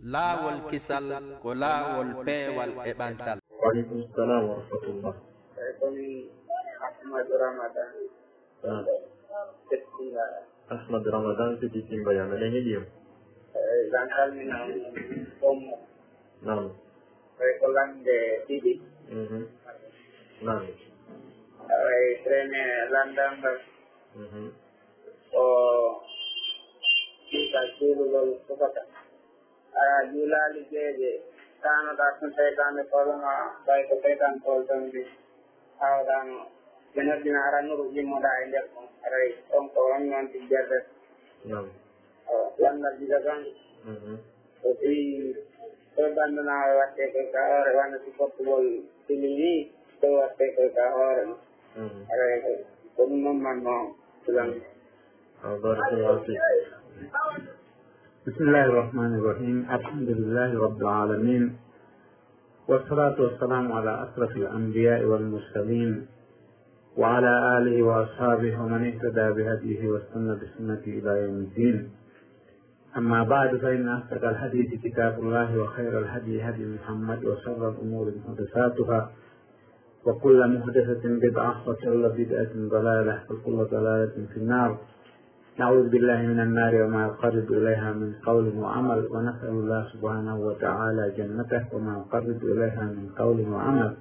laawol kisal ko laawol peewal e ɓantal. Waaleykum salaam wa rahmatullah. komi Ahmadou Ramadan Settinga. Ahmadou Ramadan Settinga yana ne heɗiyam. Jan calmina ommo. Naam. Ko lande ɗiɗi. Naam. Away traine landangal. O ka juulugol fofata. Aya juulaali jeeje tanoɗa kon seytane koloma ɓay ko seytan kolton mbi hawɗano ɓe noddina arannuru yimmoɗa e nder on aray on ko on noon ti jerdet landal diga tan so tawi to bandanaɓe watte koy ka hoore wonno si fottugol tili ni to watte koy ka hoore no aray ko ɗum noon manno sulanmi. بسم الله الرحمن الرحيم. الحمد لله رب العالمين، والصلاة والسلام على أشرف الأنبياء والمرسلين وعلى آله وأصحابه ومن اهتدى بهديه واستنى بسنته إلى يوم الدين. أما بعد، فإن أصدق الحديث كتاب الله، وخير الهدي هدي محمد، وشر الأمور محدثاتها، وكل محدثة بدعة، وكل بدعة ضلالة، وكل ضلالة في النار. نعوذ بالله من النار وما يقرب إليها من قول وعمل، ونسأل الله سبحانه وتعالى جنته وما يقرب إليها من قول وعمل.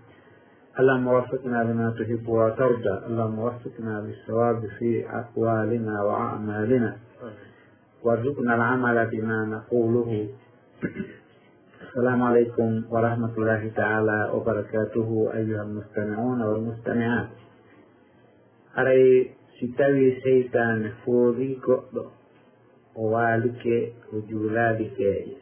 اللهم وفقنا لما تحب وترضى، اللهم وفقنا بالصواب في أقوالنا وأعمالنا، وارزقنا العمل بما نقوله. السلام عليكم ورحمة الله تعالى وبركاته أيها المستمعون والمستمعات. أري si tawi seytane foori goɗɗo o waalike o juulaali keeƴe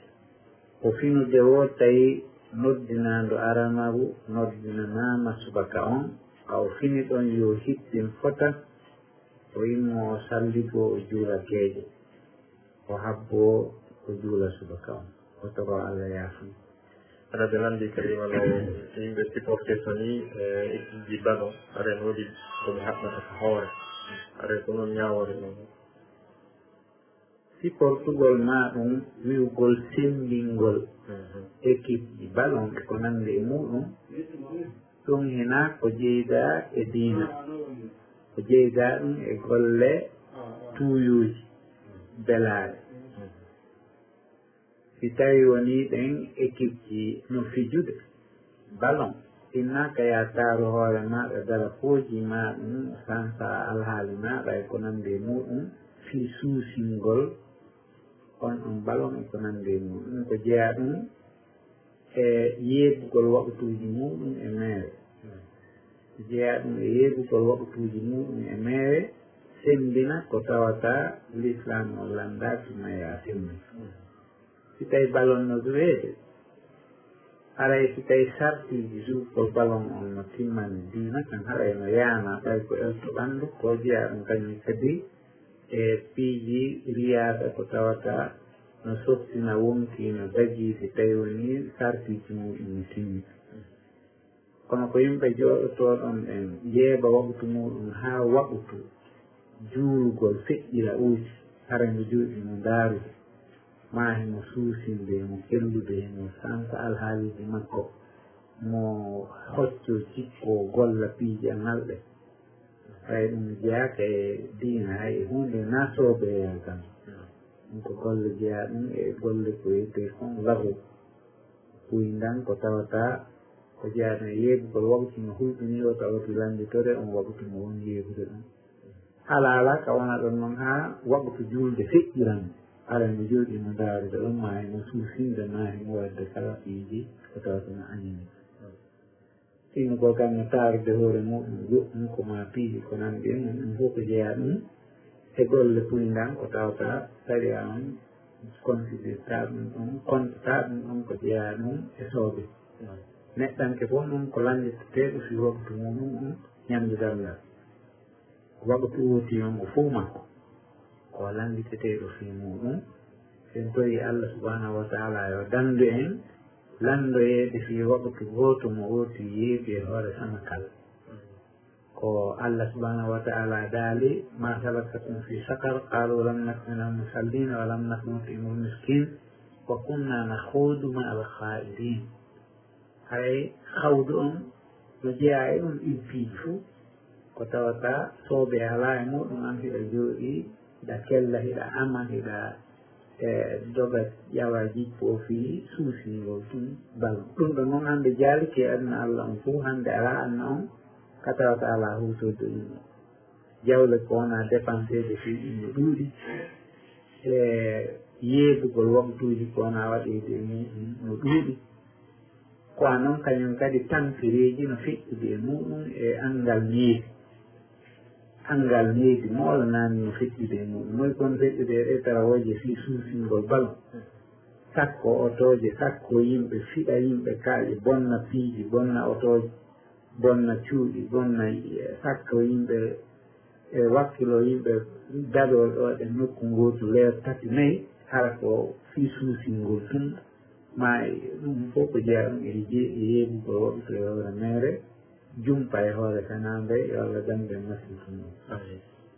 o finude wo tawi noddinaando aranaru noddinanaama subaka on ka o fini ɗon yo hittin fota o immo o salligo o juula keeƴe o habbo o juula subaka on o togo Allah yaafum. Aɗa ɓe nanndi kadi wano yimɓe supporté so ni équipe ji ballon aɗa en woodi komi haɓnata ko hoore aɗa ko noon ñaawore ɗon supportugol ma ɗum wiwgol sembingol équipe ji ballon e ko nande e muɗum ɗum hina ko jeyda e diina ko jeyda ɗum e golle tuuyuji belaare. si tawi woni ɗen équipe ji no fijude ballon innaka ya taaru hoore maɗa dara fooji ma ɗum sansa alhaali maɗa e ko nande e muɗum fi suusingol on ɗum ballon e ko nande e muɗum ko jeeya ɗum e yeebugol waɓtuuji muɗum e meere jeeya ɗum e yeebugol waɓtuuji muɗum e meere sembina ko tawata l'islam o lanndaki maya sembi. si tawi ballon no weede aray si tawi sartiji suufgol ballon on no timmani diina tan haɗay no yaana ɓay ko elto ɓanndu ko jeeya ɗum kañum kadi e piiji riyaɓe ko tawata no softina wonki no dagi si tawi woni sartiji muɗum no timmi. kono ko yimɓe jooɗotoɗon en jeeɓa waɓtu muɗum haa waɓtu juulugol feƴƴira uuji harande juuɗe no ndaarude ma himo suusinde mo kellude mo sansa alhaaliji makko mo hocco cikko golla piije ngalɗe tawi ɗum jeyaka e diina hay e hunde nasoɓe tan ɗum ko golle jeeya ɗum e golle ko yette kon lahu puydan ko tawata ko jeeyano e yeebugol waɓtu no hulɓini o tawati landitore on waɓtu mo woni yeebude ɗum ala ala ka wona ɗon noon haa waɓtu julde feƴƴiran arande jooɗi no daarude ɗon ma heno suusinde ma heno wadde kala piiji ko tawata no anini ino ko kam no taarude hoore muɗum goɗɗum ko ma piiji ko nandi en ɗum fof ko jeeya ɗum e golle puydan ko tawata saria on considérta ɗum ɗon kontata ɗum ɗon ko jeeya ɗum e soobe neɗɗanke fof ɗum ko landiteteɗo fi waɓtu muɗum ɗum ñamdidalngal waɓtu wooti on o fof makko ko landiteteɗo fi muɗum sen toyi Allah subhanahu wa taala yo dandu en landoyeede fi waɓtu gooto mo wooti yeebi e hoore sama kala ko Allah subhanahu wa taala daali ma salakatum fi sakar qalu lam nak min al musallin wa lam nak nutimul miskin وكنا نخوض مع الخائضين هاي خوضهم وجاءهم الفيفو وتوتا صوبي على مؤمن في الجوئي دا كلا هدا أما هدا دوغت يواجي في سوسي وكي بل كنت نون عند جالك أن الله مفو عند على أنهم كتوتا على هو تدوين جاول كونا دفنسي بفي إمدودي yeedugol waktuuji ko na waɗede muɗum no ɗuuɗi ko noon kañum kadi tankireji no feƴƴude e muɗum e angal needi moolanaani no feƴƴude e muɗum moy kon feƴƴude e ɗetarawoje fi suusingol balon sakko otoje sakko yimɓe fiɗa yimɓe kaaƴe bonna piiji bonna otoje bonna cuuɗi bonna sakko yimɓe e wakkilo yimɓe dadol ɗo e nokku ngotu leer tati nayi hara ko fi suusingol tun ma ɗum fof ko jeeya ɗum e yeeɓugol woɓɓe to hewre mere jumpa e hoore kanambe yo Allah damde masin tun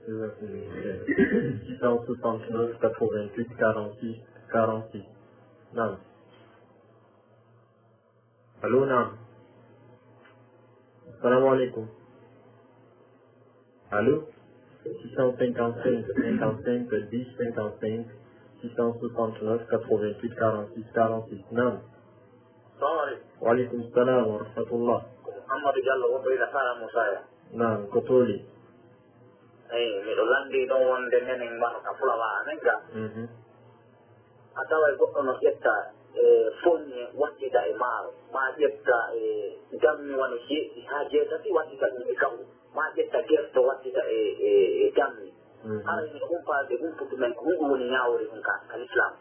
669 88 46 46 نعم الو نعم السلام عليكم الو 655 55 10 55 669 88 46 46 نعم السلام عليكم. وعليكم السلام ورحمة الله. محمد Diallo wonɗo ina sara Musaya. نعم كتولي. eyi miɗo landi ɗon wonde nenen mbano ka fulawa amen ga a tawa e goɗɗo no ƴetta e foññe wattida e maaro ma ƴetta e gammi wano jeeɗɗi ha jeetati wattita ɗum e gawri ma ƴetta gerto wattita e gammi ara miɗo humpade humpudu men ko ɗum ɗum woni ñawori ɗum ka l'islam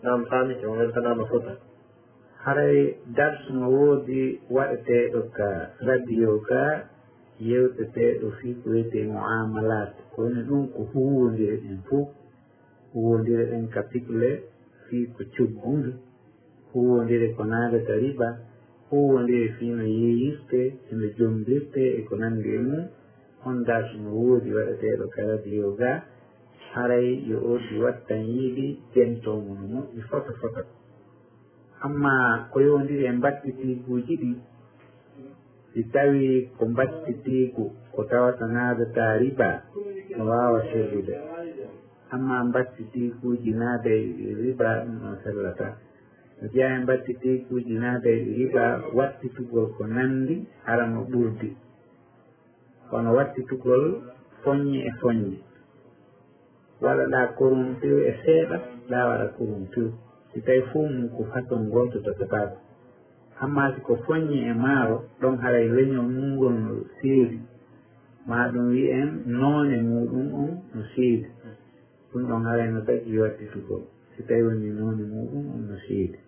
نعم فهمت ومن فضل haray darsu no woodi waɗeteeɗo ka radio ka yewteteeɗo fii ko wiyetee muamalat woni ɗum ko huwondire ɗen fof huwondire ɗen ka pigle fii ko coggundu huwondire ko naadata riba huwondire fii no yeeyirte eno jombirte e ko nanndi e mum on darsu no woodi waɗeteeɗo ka radio ga haray yo oodi wattan yiiɗi jentoomo no moƴƴi foto foto amma ko yowndiri e mbattitiiguuji ɗi si tawii ko mbattitiigu ko tawata naadata riba no waawa sellude amma mbattitiiguuji naada e riba ɗum ɗon sellata no jeyaa e mbattitiiguuji naada e riba wattitugol ko nanndi hara no ɓurdi kono wattitugol foññe e foññe waɗaɗaa korumpiw e seeɗa ɗaa waɗa korumpiw si tawi fof mum ko façon gonto totataako amma si ko foññi e maaro ɗon haray leñol mungol no seedi ma ɗum wi'en noone muɗum on no seedi ɗum ɗon haray no daƴi wattitugol si tawi woni noone muɗum on no seedi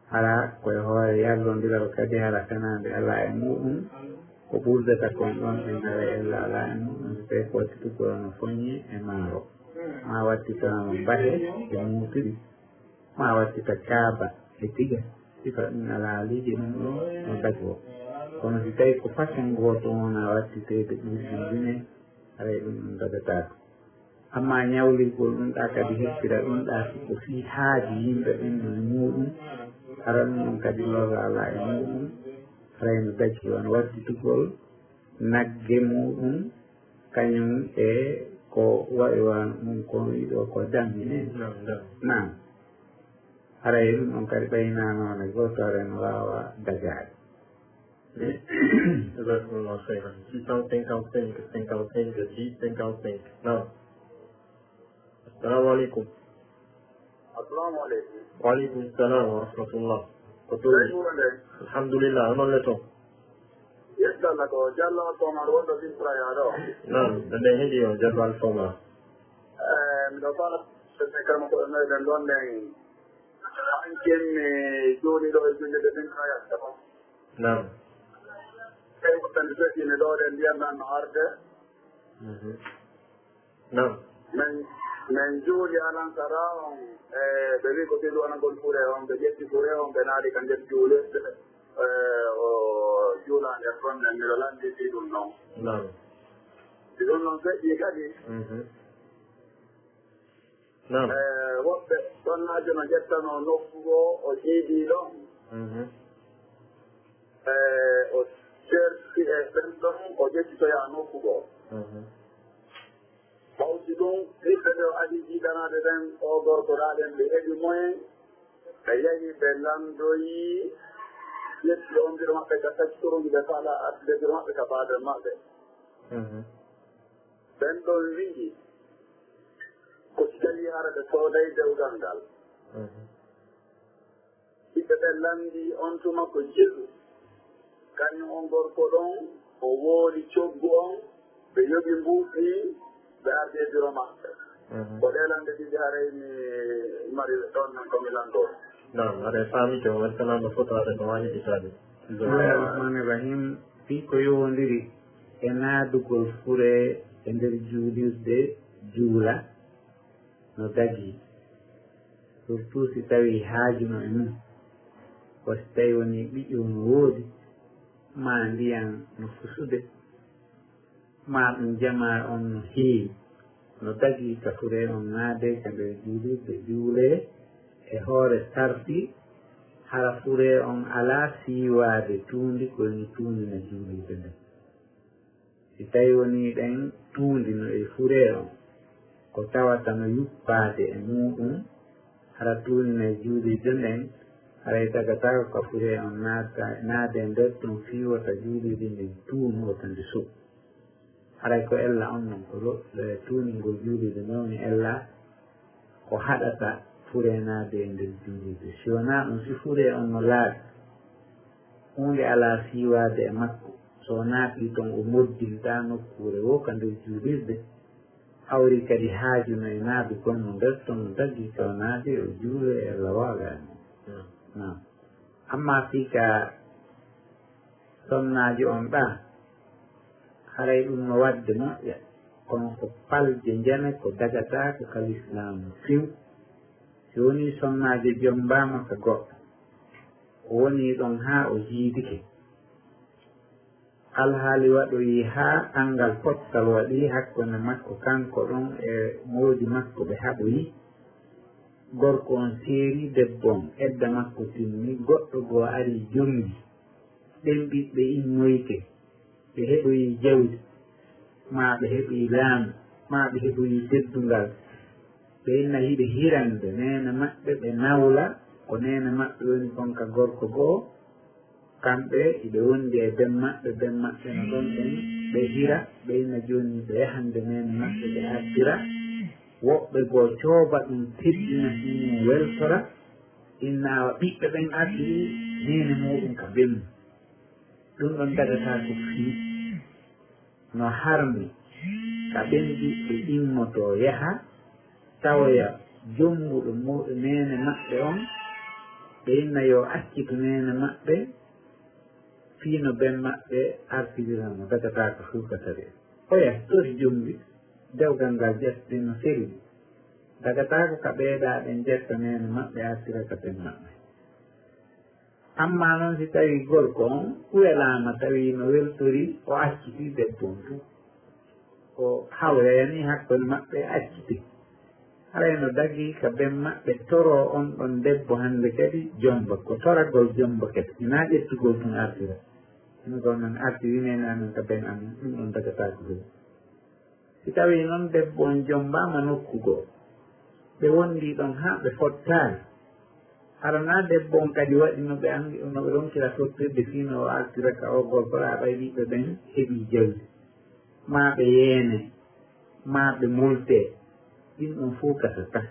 hara koye hoore yallondiral kadi hara kanande alaa e muɗum ko ɓurdata kon ɗon en haray ella alaa e muɗum si tawi ko wattitugol no foññi e maaro ma wattita bahe e muutuɗi ma wattita kaaba e tiga sifa ɗum alaa liiji ɗum ɗon no dago kono si tawi ko façon gooto wona wattiteede ɗuuɗinjine haray ɗum ɗum dagataako amma ñawligol ɗum ɗa kadi heppira ɗum ɗa siko fii haaji yimɓe ɗum no e muɗum hara ɗum ɗum kadi looga alaa e muɗum haray no dagi won wattitugol nagge muɗum kañum e ko waɗi wano ɗum ko wiɗo ko dammine nam haray ɗum ɗon kadi ɓaynanoone gotore no wawa dagaade Jazakumullah khairan. 655 55 10 55 نعم السلام عليكم. السلام عليكم. وعليكم السلام ورحمة الله. الحمد لله أنا لكم. يسأل لك جل وعلا وضع في الصلاة. نعم لديه هدي وجل الفوما. من أطالب كما قلنا لندن يمكن جوني لو يكون جدًا كرايا. نعم. كيف تنتهي ندور اليوم النهار نعم. من جولي أنا تراهم ببي كتير أنا قول فورهم بجد فورهم بنادي كان جد جولي جولا يفرن من الهولندي تيدون نو. نعم. تيدون نو سيدي كذي. woɓɓe sonnajo no ƴettano nokku go o jeedi ɗon o serti e ɓen ɗon o ƴettitoya nokku go ɓawti ɗum ɓiɓɓe ɓe o adi jiiɗanade ɗen o gorkoɗaɗen ɓe heɓi moyen ɓe yahi ɓe landoyi ƴetti on mbiro maɓɓe ka taccitoruji ɓe faala artude mbiro maɓɓe ka baaden maɓɓe ɓen ɗon wi'i ko si tawi hara ɓe sooday dewgal ngal ɓiɓɓe ɓe landi on tuma ko jeɗu kañum on gorko ɗon o wooli coggu on ɓe yoɓi mbuuɗi ɓe arde biro maɓɓe ko ɗelande ɗiɗi haraymi mari ɗon nan komi landoo nam aɗa faami to wassanama foto aɗa no wawi isaade bismillahirrahmani rahim fi ko yowodiri e naadugol fure e nder juulirde juula no dagi surtout si tawi haajuno e mum ko si tawi woni ɓiƴƴo no woodi ma ndiyan no fusude ma ɗum jama on no heewi no dagi ka fure on naade ka nder juulirde juule e hoore sarti hara fure on ala siiwaade tuundi koyni tuundi no juulirde nden si tawi woni ɗen tuundi no e fure on ko tawata no yuppaade e muɗum hara tuundi no e juulirde nden haray tagatako ka fure on naade nder ɗum fiiwata juulirde nden tuunoto nde suɓ haray ko ella on noon ko tuundi ngol juulirde mawni ella ko haɗata fure naade e nder juulirde si wona ɗum si fure on no laaɓi hunde ala siiwaade e makko so naati toon o moddinta nokkure wo ka nder juulirde hawri kadi haajuno e naabi gonno nder toon no daggi kaw naade o juule e allah waagaani non amma fii ka sonnaaji on ɗa haray ɗum no wadde moƴƴa kono ko palje njane ko dagataako ka l'islamu fiw si woni sonnaaji jombama ka goɗɗo o woni ɗon haa o jiidike alhaali waɗoyi haa angal pottal waɗi hakkunde makko kanko ɗon e moodi makko ɓe haɓoyi gorko on seeri debbo on edda makko timmi goɗɗo goo ari jongi ɗen ɓiɓɓe immoyke ɓe heɓoyi jawdi ma ɓe heɓoyi laamu ma ɓe heɓoyi teddungal ɓe inna hiɓe hirande nene maɓɓe ɓe nawla ko nene maɓɓe woni konka gorko goo kamɓe iɓe wondi e ben maɓɓe no ɗon ɗen ɓe hira ɓe inna joni ɓe yahande nene maɓɓe ɓe artira woɓɓe goo cooba ɗum teddina ɗum weltora innawa ɓiɓɓe ɓen artiri nene muɗum ka bennu ɗum ɗon dagata ko fii no harmi ka ɓen ɓiɓɓe immoto yaha tawoya jommuɗo muɗo nene maɓɓe on ɓe inna yo accito nene maɓɓe fiino ben maɓɓe artirirano dagata ko fuukatare oya tori jombi dewgal ngal ƴettino seri dagatako ka ɓeeɗa ɓen ƴetta nene maɓɓe artira ka ben maɓɓe amma noon si tawi gorko on ɓuyalama tawi no weltori o acciti debbo on tu o hawrayani hakkude maɓɓe acciti harayno dagi ka ben maɓɓe toro on ɗon debbo hande kadi jomba ko toragol jomba kadi ina ƴettugol tun artira ɗum ko noon artirinene amen ka ben amen ɗum ɗon dagatako ɗum si tawi noon debbo on jombama nokkugoo ɓe wondi ɗon ha ɓe fottani harana debbo on kadi waɗi no ɓe anndi no ɓe ronkira sottirde fino o artira ka o gorkoɗa ɓay ɓiɓɓe ɓen heeɓi jawdi ma ɓe yeene ma ɓe multe ɗin ɗum fuu kasata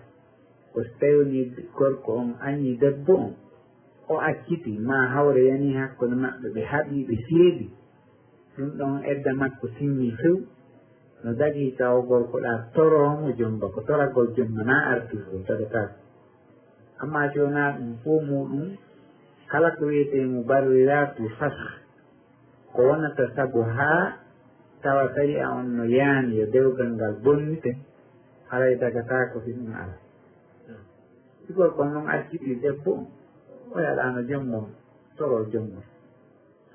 ko so tawi woni gorko on anni debbo on o acciti ma hawre yani hakkude maɓɓe ɓe haɓi ɓe seedi ɗum ɗon edda makko simmi few no dagi taw gorkoɗa toromo jomba ko toragol jomba na artirgol tagatako amma si wona ɗum fo muɗum kala ko wiyetemo barriratu fas ko wonata sabu ha tawa tawi a on no yaani yo dewgal ngal bonnite haray dagatako si ɗum ala sigol kon noon acciti debbo o yaɗano jommum toro jommum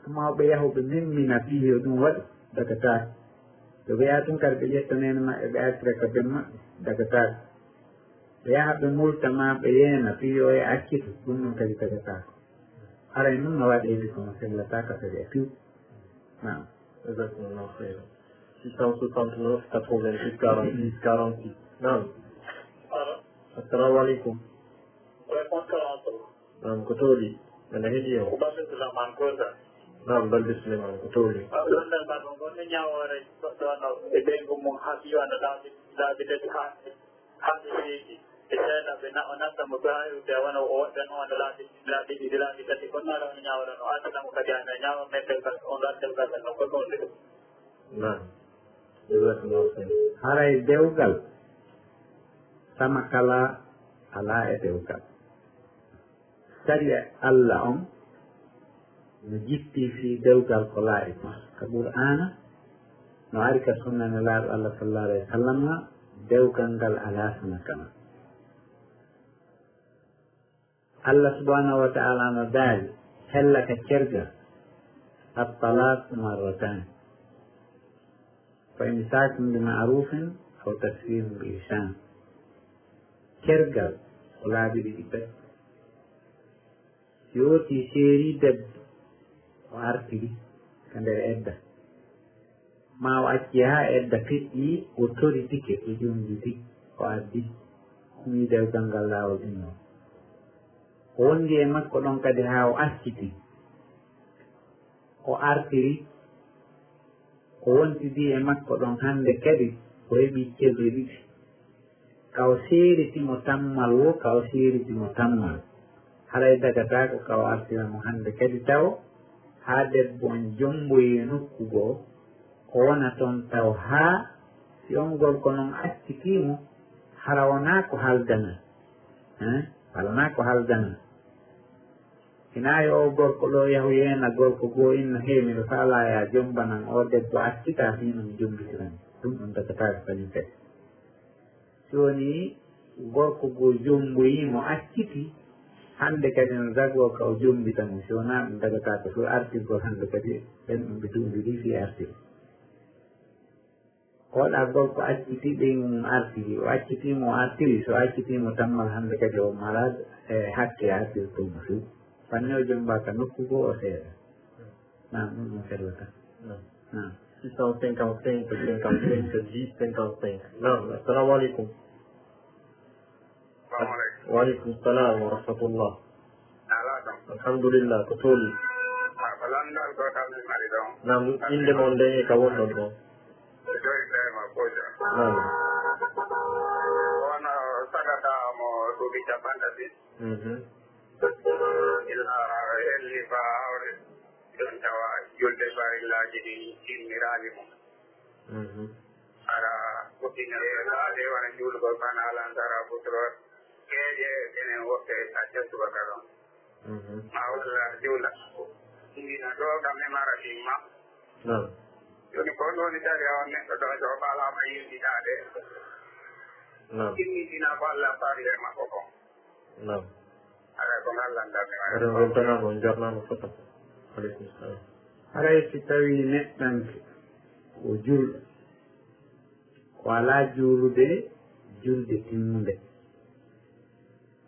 amma ɓe yahuɓe memmina fiyo ɗum waɗi dagatako so ɓe yaha tun kadi ɓe ƴetta nene maɓɓe ɓe artira ka ben maɓɓe dagatako ɓe yaha ɓe multama ɓe yeena piyo e accito ɗum ɗum kadi tagatako aray noon no waɗeede kono sellataka kadi e piw nam exactement khayra 669 88 46 46 nam assalamu aleykum nam ko tooli ene heeɗi o nam balde souleymane ko tooli ɗonɗal mbaɗ on gonno ñawore goɗɗono e ɓeygu mum ha ɓiwano laabi tati hande feeji e seeɗa ɓe o nattamo bawiwde wona o waɗɗan on laabi ɗiɗi laabi tati kono noon ono ñawre no artanamo kadi ana ñawa meddel gal on lattel gal no ko ɗon de nam exactement haray dewgal sama kala ala e dewgal sari Allah on no jitti fi dewgal ko laaɓi ka qur'ana no ari ka sunnane laaɗo Allah sallallahu alayhi wa sallam dewgal ngal ala sama kala Allah subhanahu wa ta'ala no daali hella ka cergal at-talaq marratan fa imsakun bi ma'rufin aw tasrihun bi ihsan cergal ko laaɓi ɗiɗi ɓe yooti seeri debbo o artiri ka nder edda ma o acci ha edda feƴƴi o toritike o ƴumditi o addi humi dewgal ngal laawol inno o wondi e makko ɗon kadi ha o acciti o artiri o wontidi e makko ɗon hande kadi o heɓi ceɓe ɗiɗi kaw seeritimo tammal wo kaw seeritimo tammal haray dagatako kaw artiramo hande kadi taw ha debbo on jomboyi nokku goo o wona toon taw ha si on gorko noon accitimo hara wona ko haldana wona ko haldana hina yo o gorko ɗo yahu yeena gorko goo inno heewi miɗo faalaya jombanan o debbo accita fino mi jombitiran ɗum ɗum dagatako kañum kadi si woni gorko goo jomboyimo acciti hande kadi no zago ka o jombitamo si wona ɗum dagatako so artirgol hande kadi ɓen ɗum ɓe dumbiri fi artiri oɗa gorko acciti ɓen artiri o accitimo o artiri so accitimo tammal hande kadi o mala e hakke artirtomo fi fanni o jombaka nokku goo o seeɗa nam ɗum ɗum sellata nam 655 55 10 55 nam assalamu aleykum waaleykum salam wa rahmatullah ala ɗon alhamdulillah ko tooli ko landal ko kammi mari ɗon nam inde mon nde ka wonɗon ɗo joyi ɓeyma kojo nam wono sagata mo duuɓi capantati illa helli fa awre ɗon tawa julde farillaji ɗi timmirali mum ara fuɗɗinere wona juulgol fan alantara futoro keeje enen woɓɓe acca subaka ɗon ma walla juula ndina ɗo kam e mara timma joni ko ɗoni dari on neɗɗo ɗo so falama yimɗiɗade timmitina ko Allah parle makko ko ara ko ngallandami aɗen weltanama on jarnama foto aleykum salam haray si tawi neɗɗanke o julɗo ko ala juulude julde timmude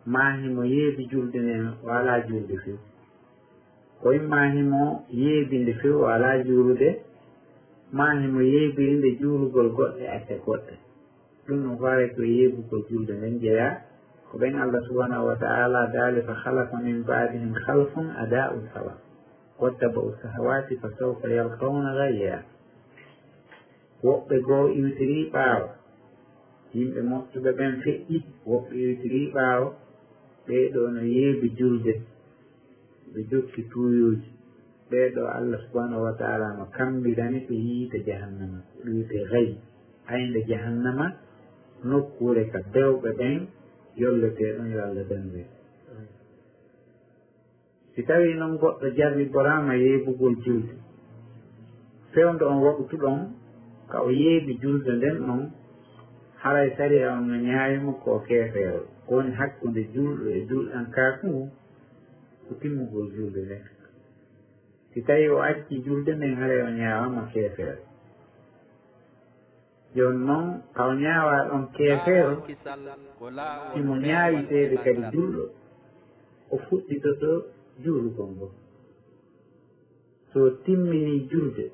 mahimo yeebi julde nde o ala julde few koye mahimo yeebinde few o ala juulude mahimo yeebinde juulugol goɗɗe acca goɗɗe ɗum no faare ko yeebugol julde nden jeeya ko ɓen Allah subhanahu wa ta'ala daali fa halafa min baadihim halfun ada'u salat wattaba'u sahawati fa sawfa yalqawna ghayya woɓɓe goo iwtiri ɓaawa yimɓe moƴƴuɓe ɓen feƴƴi woɓɓe iwtiri ɓaawa ɓeeɗo no yeebi julde ɓe jokki tuuyuuji ɓeeɗo Allah subhanahu wa ta'ala no kambirani ɓe yiite jahannama wiite gay aynde jahannama nokkuure ka dewɓe ɓen yolleteeɗon yo Allah danwe si tawi noon goɗɗo jarri borama yeebugol julde fewndo on waɓtuɗon ka o yeebi julde nden noon haray sari on no ñaawimo ko keefeero woni hakkunde julɗo e julɗan kaaku ko timmugol julde nden si tawi o acci julde nden haray o ñaawama keefeero joni noon taw ñaawa ɗon keefeero imo ñaawiteede kadi julɗo o fuɗɗitoto juulugol ngol so timmini julde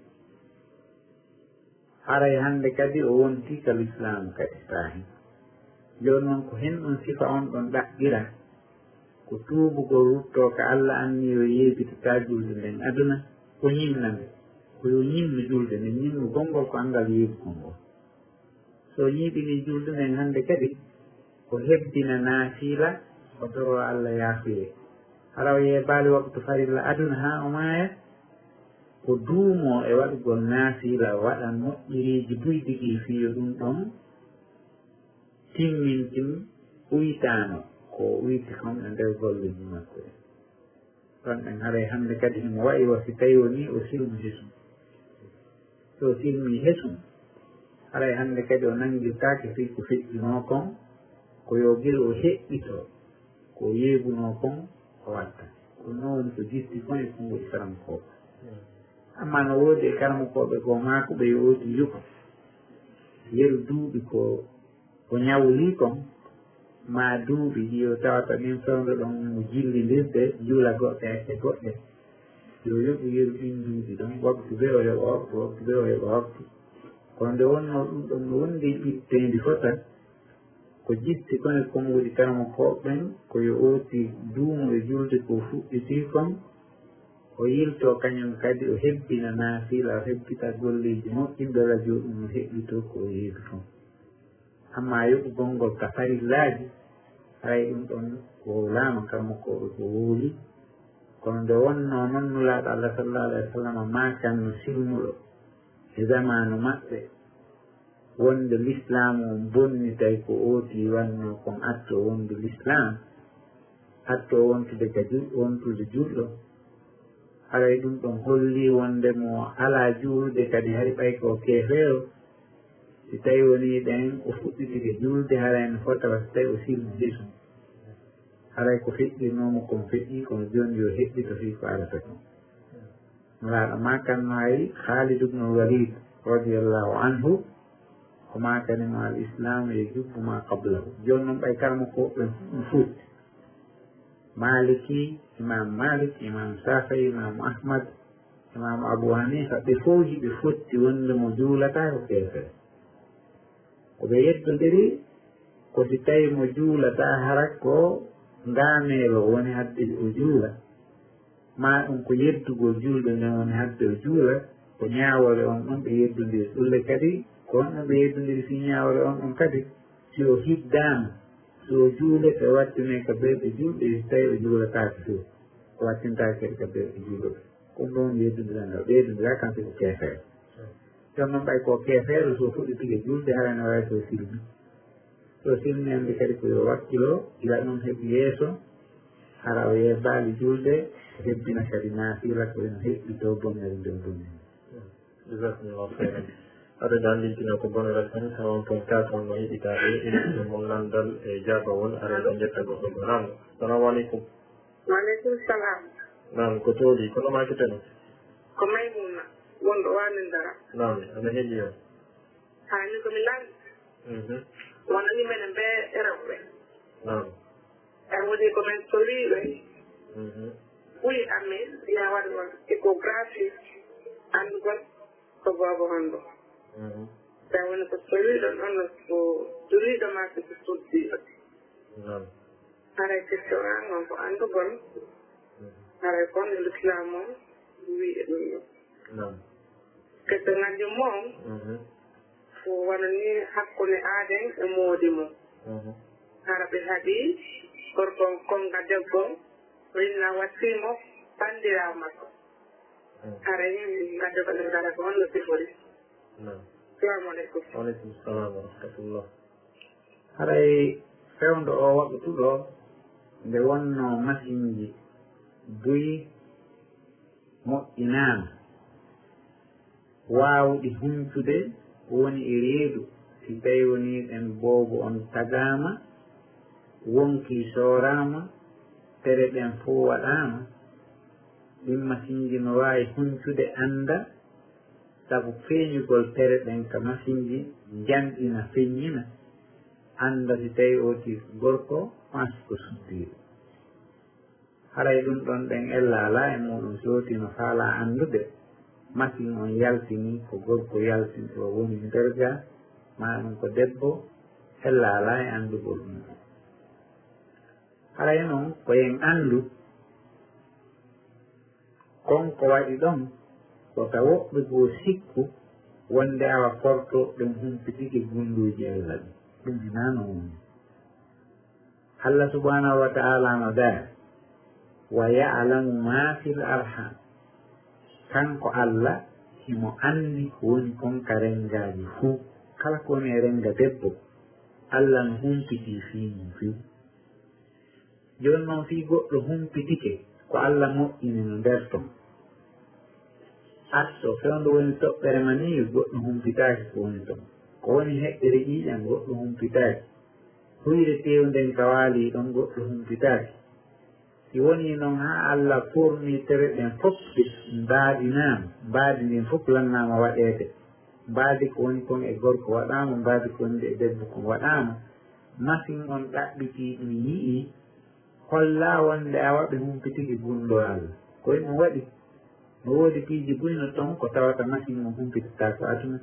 haray hannde kadi o wonti ka l'islamu kadi tahin joni noon ko hen ɗon sifa on ɗon ɗaɓɓira ko tuubugol rutto ko Allah anni yo yeebitata julde nden aduna ko ñimnande ko yo ñimnu julde nden ñimnu gongol ko anndal yeebugol ngol so yiiɓini julde nden hannde kadi ko hebbina naafila o doro Allah yaafuye haraw yeebaali waktu farilla aduna haa o maaya ko duumo e waɗugol naafila waɗa moƴƴiriiji buyɗi ɗi fiyo ɗum ɗon timmintin uytaano ko uyti kamɓe nder golleji makko ɗon ɗen haray hannde kadi himo wayi wa si tawi woni o silmi hesum so silmi hesum haray hannde kadi o nanngirtaake fi ko feƴƴinoo kon ko yo gil o heɓɓitoo ko yeegunoo kon o watta ɗum noon woni ko jisti kon e konngol karamakooɓe amma no woodi e karamakooɓe ko maako ɓe yooti yuko yeru duuɓi ko ñawlii kon ma duuɓi yo tawata min fewndo ɗon mo jillindirde juula goɗɗe e goɗɗe yo yoɓu yeru ɗin duuɓi ɗon waktu ɓe o yoɓa waktu waktu ɓe o yoɓa waktu kono nde wonno ɗum ɗon no wondi ɓittendi fota ko jitti kon e konnguli karamakooɓe ɓen ko yo ooti duumo e julde ko fuɗɗitii kon o yilto kañum kadi o hebbina naafila o hebbita golleji moƴƴinɓe radio ɗum no heɓɓito ko yeebi kon amma yoɓu gongol ka farillaaji hay ɗum ɗon ko laama karamakooɓe ko wooli kono nde wonno noon nulaaɗo Allah sallallahu alayhi wa sallam maakanno silmuɗo e zamanu maɓɓe wonde l'islamu on bonni tawi ko ooti wanno kon atto wonde l'islam atto wontude ka wontude julɗo haray ɗum ɗon holli wonde mo alaa juulde kadi hari ɓay ko keefeero si tawi woni ɗen o fuɗɗitike julde harayno fotata so tawi o silmi hesum haray ko feƴƴirnomo kon feƴƴi kono joni yo heɓɓito fii ko arata kon nulaaɗo makanno hay Khalid ibn Walid radiallahu anhu ko makanimo al islamu e jubbu ma qablahu joni noon ɓay karamakooɓe ɗum fuuti maliki imam malik imam safai imam ahmad imam abou hanifa ɓe fowji ɓe fotti wonde mo juulata ko keefere ko ɓe yettodiri ko si tawi mo juulata hara ko ngaameelo woni hadde o juula ma ɗum ko yeddugol julɗo nden woni hadde o juula ko ñaawore on ɗon ɓe yeddodiri ɗulle kadi ko on ɗon ɓe yeddodiri fi ñaawore on ɗon kadi si o hiddaama so juule ɓe wattine ka ɓerɗe julɓe so tawi o juulataake fof o wattintaake kadi ka ɓerɗe julɓe ko ɗum ɗon yeddodirangal ɓeydodira kanko ko keefeere jooni noon ɓay ko keefeere so fuɗɗitike julde harano wawi so silmi so silmi andi kadi ko yo wakkilo ila ɗum heɓi yeeso hara o yeebaali julde hebbina kadi naafila ko eno heɓɓito bonnere nder bonnere jasakumllahu khairan aɗa dandintina ko bonere tan tawon ton katon no yiɗitaɓe ɗiɗɗo mo nandal e jabawol aɗa jetta goɗɗo go nan salamu aleykum waaleykum salam nan ko tooli kono makiteno ko maymuna wonɗo wanindara nan aɗa heeƴi on hani komi landi wonani menen ɓe rewɓe nan e woni komin soliɓe ɓuri amin ya waɗi on échographie andugol ko boobo honɗo taw woni ko soliɗo ɗon ko duriɗo ma ko suddiɗo haray question an on ko andugol haray kon l'islam o wiiɗe ɗum ɗo question ngaji moom ko wona ni hakkunde aaden e moodi mum hara ɓe haɗi gorko konga debbo rinna wattimo bandirawo makko hara yimɓe gadde ko ɗen gara ko honno sifori salamu aleykum waaleykum salam wa rahmatullah haray fewndo o waɓituɗo nde wonno machine ji buyi moƴƴinaama waawɗi humtude woni e reedu si tawi woni ɗen boobo on tagaama wonki sooraama tere ɗen fof waɗaama ɗin machine ji no waawi humtude annda sabu feeñugol tere ɗen ka masinji janɗina feññina annda si tawi oti gorko masi ko suddiɗo haray ɗum ɗon ɗen ellala e muɗum sotino faala anndude masin on yaltini ko gorko yaltini o woni nder ga ma ɗum ko debbo ellala e anndugol ɗum haray noon koyen anndu konko waɗi ɗon kota woɓɓe goo sikku wonde awa forto ɗum humpitiki gunduji allah ɗi ɗum hinano woni allah subhanahu wa ta'ala no daa wa ya'lamu ma fil arham kanko allah himo anndi ko woni konka rengaji fuu kala ko woni e renga debbo allah no humpiti fiimum fii joni noon fii goɗɗo humpitike ko allah moƴƴini no nder ton so fewndo woni toɓɓere ma ni goɗɗo humpitaki ko woni ton ko woni heɓɓere ƴiiƴam goɗɗo humpitaki huyre tewnden ka waali ɗon goɗɗo humpitaki si woni noon ha allah forni tere ɗen fof mbaadinama mbaadi ndin fof lannama waɗede mbaadi ko woni kon e gorko waɗama mbaadi ko woni e debbo kon waɗama masin on ɗaɓɓiti ɗum yii holla wonde a waɓe humpitiki gunɗo allah koye ɗum waɗi no woodi piiji buyno toon ko tawata masin on humpitata ko aduna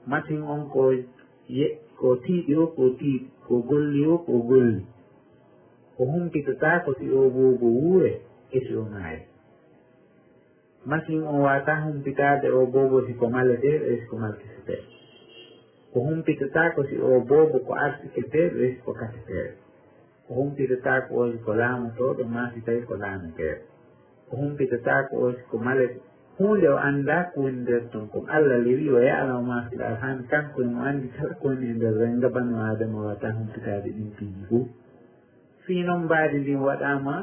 masin on ko tiiɗi o ko tiiɗi ko golli o ko golli ko humpitata ko si o boobo wuure e si o maayi masin on wata humpitade o boobo si ko maleteeɗo e si ko malkiseteeɗo ko humpitata ko si o boobo ko arsiketeeɗo e si ko kaseteeɗo ko humpitata ko o si ko laamotoɗo ma si tawi ko laameteeɗo ko humpitata ko o si ko malete hunde o annda ko woni nder ton ko allah lewi o ya'lamu ma fil arham kanko mo anndi kala ko woni e nder renga banu adama wata humpitade ɗin piiji fof fii noon mbaadi ndin waɗama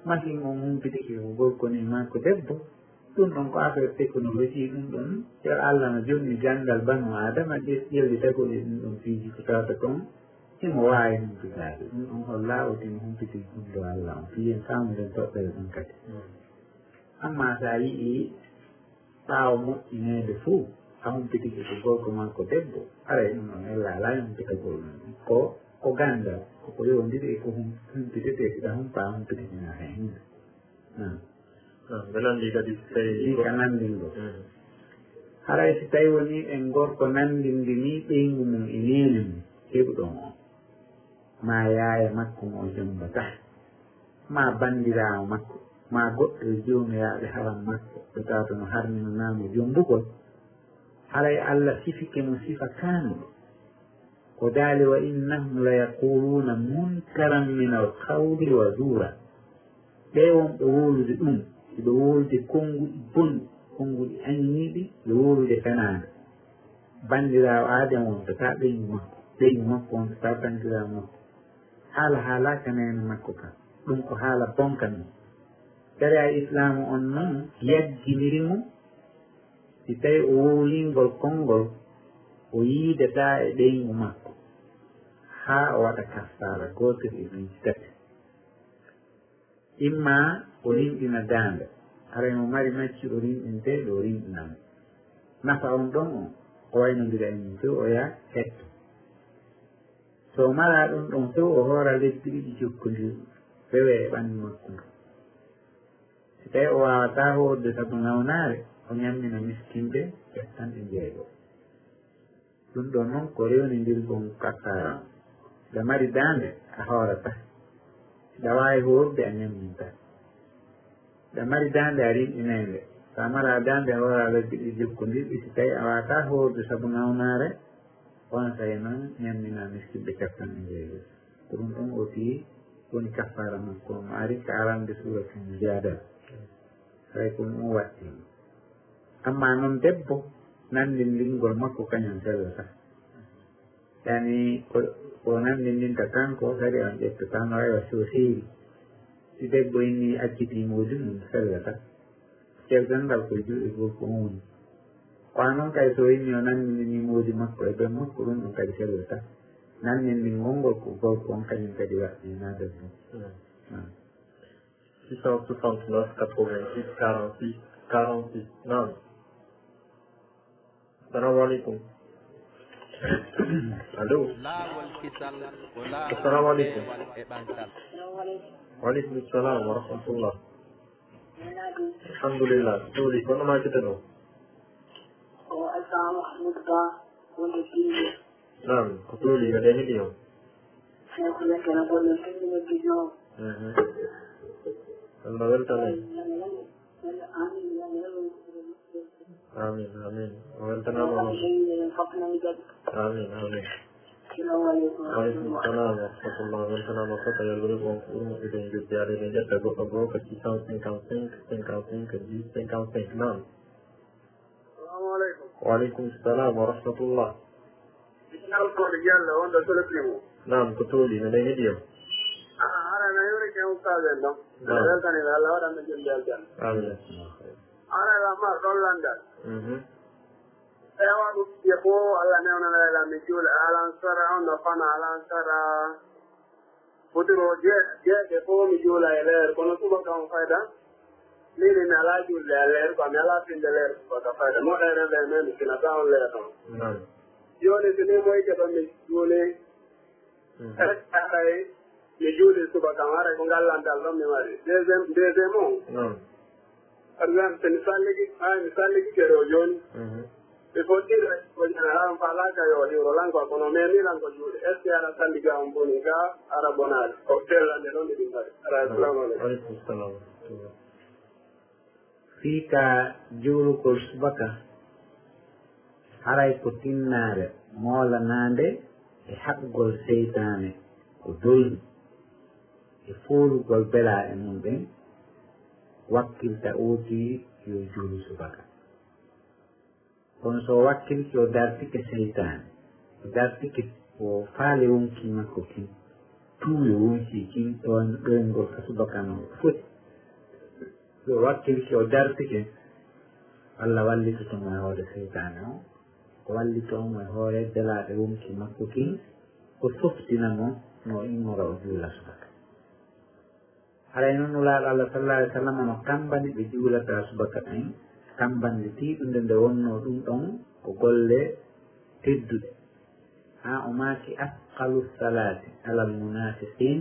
masin on humpitiki ko gorko ni ma ko debbo ɗum ɗon ko affaire technologie ɗum ɗon cer allah no jonni gandal banu adama ƴelli tagoɗe ɗum ɗon piiji ko tawata kon imo waawi humpitade ɗum ɗon holla otimo humpitiki gunɗo allah on fiyen famuden toɓɓere ɗon kadi amma sa yii ɓaawo moƴƴinede fuu a humpitiki ko gorko ma ko debbo aray ɗum ɗon ellala humpitagol ɗum ko gandal koko yowndiri e ko humpitete siɗa humpa a humpitikina hen belandi kadi so tawi ka nandingo haray si tawi woni en gorko nandindini ɓeygu mum e nene mum heɓuɗon o ma yaaya makko mo jombata ma bandirawo makko ma goɗɗo jomiraɓe haram makko ɓe tawata no harminanamo jombugol haray allah sifike mo sifa kanuɗo ko daali wa innahum la yaquluna munkaran min alqawli wa zura ɓe wonɓe wolude ɗum ɓe wolude konnguɗi bonɗi konnguɗi anniiɗi ɓe wolude fenade bandirawo adama wontata ɓeygu makko wontata bandirawo makko haala haalaka nene makko kam ɗum ko haala bonka non sharia islamu on noon yagginiri mo si tawi o wowlingol konngol o yiidata e ɓeygu makko haa o waɗa kaffara gotel e miiji tati imma o rimɗina daande haray mo mari macci o rimɗinteɗo o rimɗinamo nafa on ɗon o waynodira e mum few o yaa hetto so mala ɗum ɗon few o hoora lebbi ɗiɗi jokkodir fewe e ɓanndu makko ngo si tawi o wawata hoorde sabu ngawnare o ñammina miskinɓe ƴettanɓe jeego ɗum ɗon noon ko rewnidirgon kaffara nde mari daande a hoorata siɗa wawi hoorde a ñamminta nde mari daande a rimɗinende sa mara daande a hoora lebbi ɗi jokkodirɗi si tawi a wawata hoorde sabu ngawnare on tawi noon ñammina miskinɓe ƴettanɓe jeego ko ɗum ɗon aussi woni kaffara makko mo ari ka arande suratu mujadala hay ko ɗum wattima amma noon debbo nandindingol makko kañum sellata yani ko nandindinta kanko kadi on ƴettata no wawa so seeri si debbo inni accitimoji mum sellata cerdandal koye juuɗe gorko on woni kono noon kadi so inni o nandindinimoji makko e ɓen makko ɗum ɗum kadi sellata nandindingol ngol ko gorko on kañum kadi waɗɗina debbo 669 86 46 46 non السلام عليكم. الو. السلام عليكم. وعليكم السلام ورحمة الله. الحمد لله. تولي كنا ما كتنو. نعم تولي مدينة اليوم. الله يرتضي. آمين آمين. وأنتنا آمين آمين. وعليكم السلام ورحمة الله. وأنتنا مصطفى يلغلق وانفورم إذن جد جاري نجد أبو أبو كتيسان سنكاوسين كجيس سنكاوسين. نعم. السلام عليكم. وعليكم السلام ورحمة الله. نعم كتولي مدينة اليوم. آمين. ana la ma Rolanda ewa du yebo alla ne ona la mi jul alansara ona fana alansara futuro je ko mi jula ele kono suba kan faida ni na la jul ele ko mi ala tin de le ko ka faida mo da re ne mi kina ta on le to yo ne ne mo ke ba mi jule ai mi jule suba kan ara ko galanda lo mi mari deuxième par exemple misali ki kero joni e fotire ko jana fala ka yo hiro lango kono me ni lango jule est ara sandi ga on boni ga ara bonal ko tella ne non di ngari assalamu alaikum salam fika juru ko subaka haray ko tinnare mola nande e haqqol seytane ko dolni e fulugol bela e mum ɓen wakkilta oti yo juru subaka kono so wakkilti o dartike seytane o dartike o faale wonki makko kin tuuyo wonki kin ɗoyngol ka subaka no foti so wakkilti o dartike Allah wallitotomo e hoore seytane o o wallitomo e hoore delaɗe wonki makko kin o softinamo no immora o juula subaka haray noon nulaaɗo Allah sallallahu alih w sallam no kambani ɓe juulata subaka en kambande tiiɗunde nde wonno ɗum ɗon ko golle tedduɗe ha o maaki asqalu salati alal munafiqin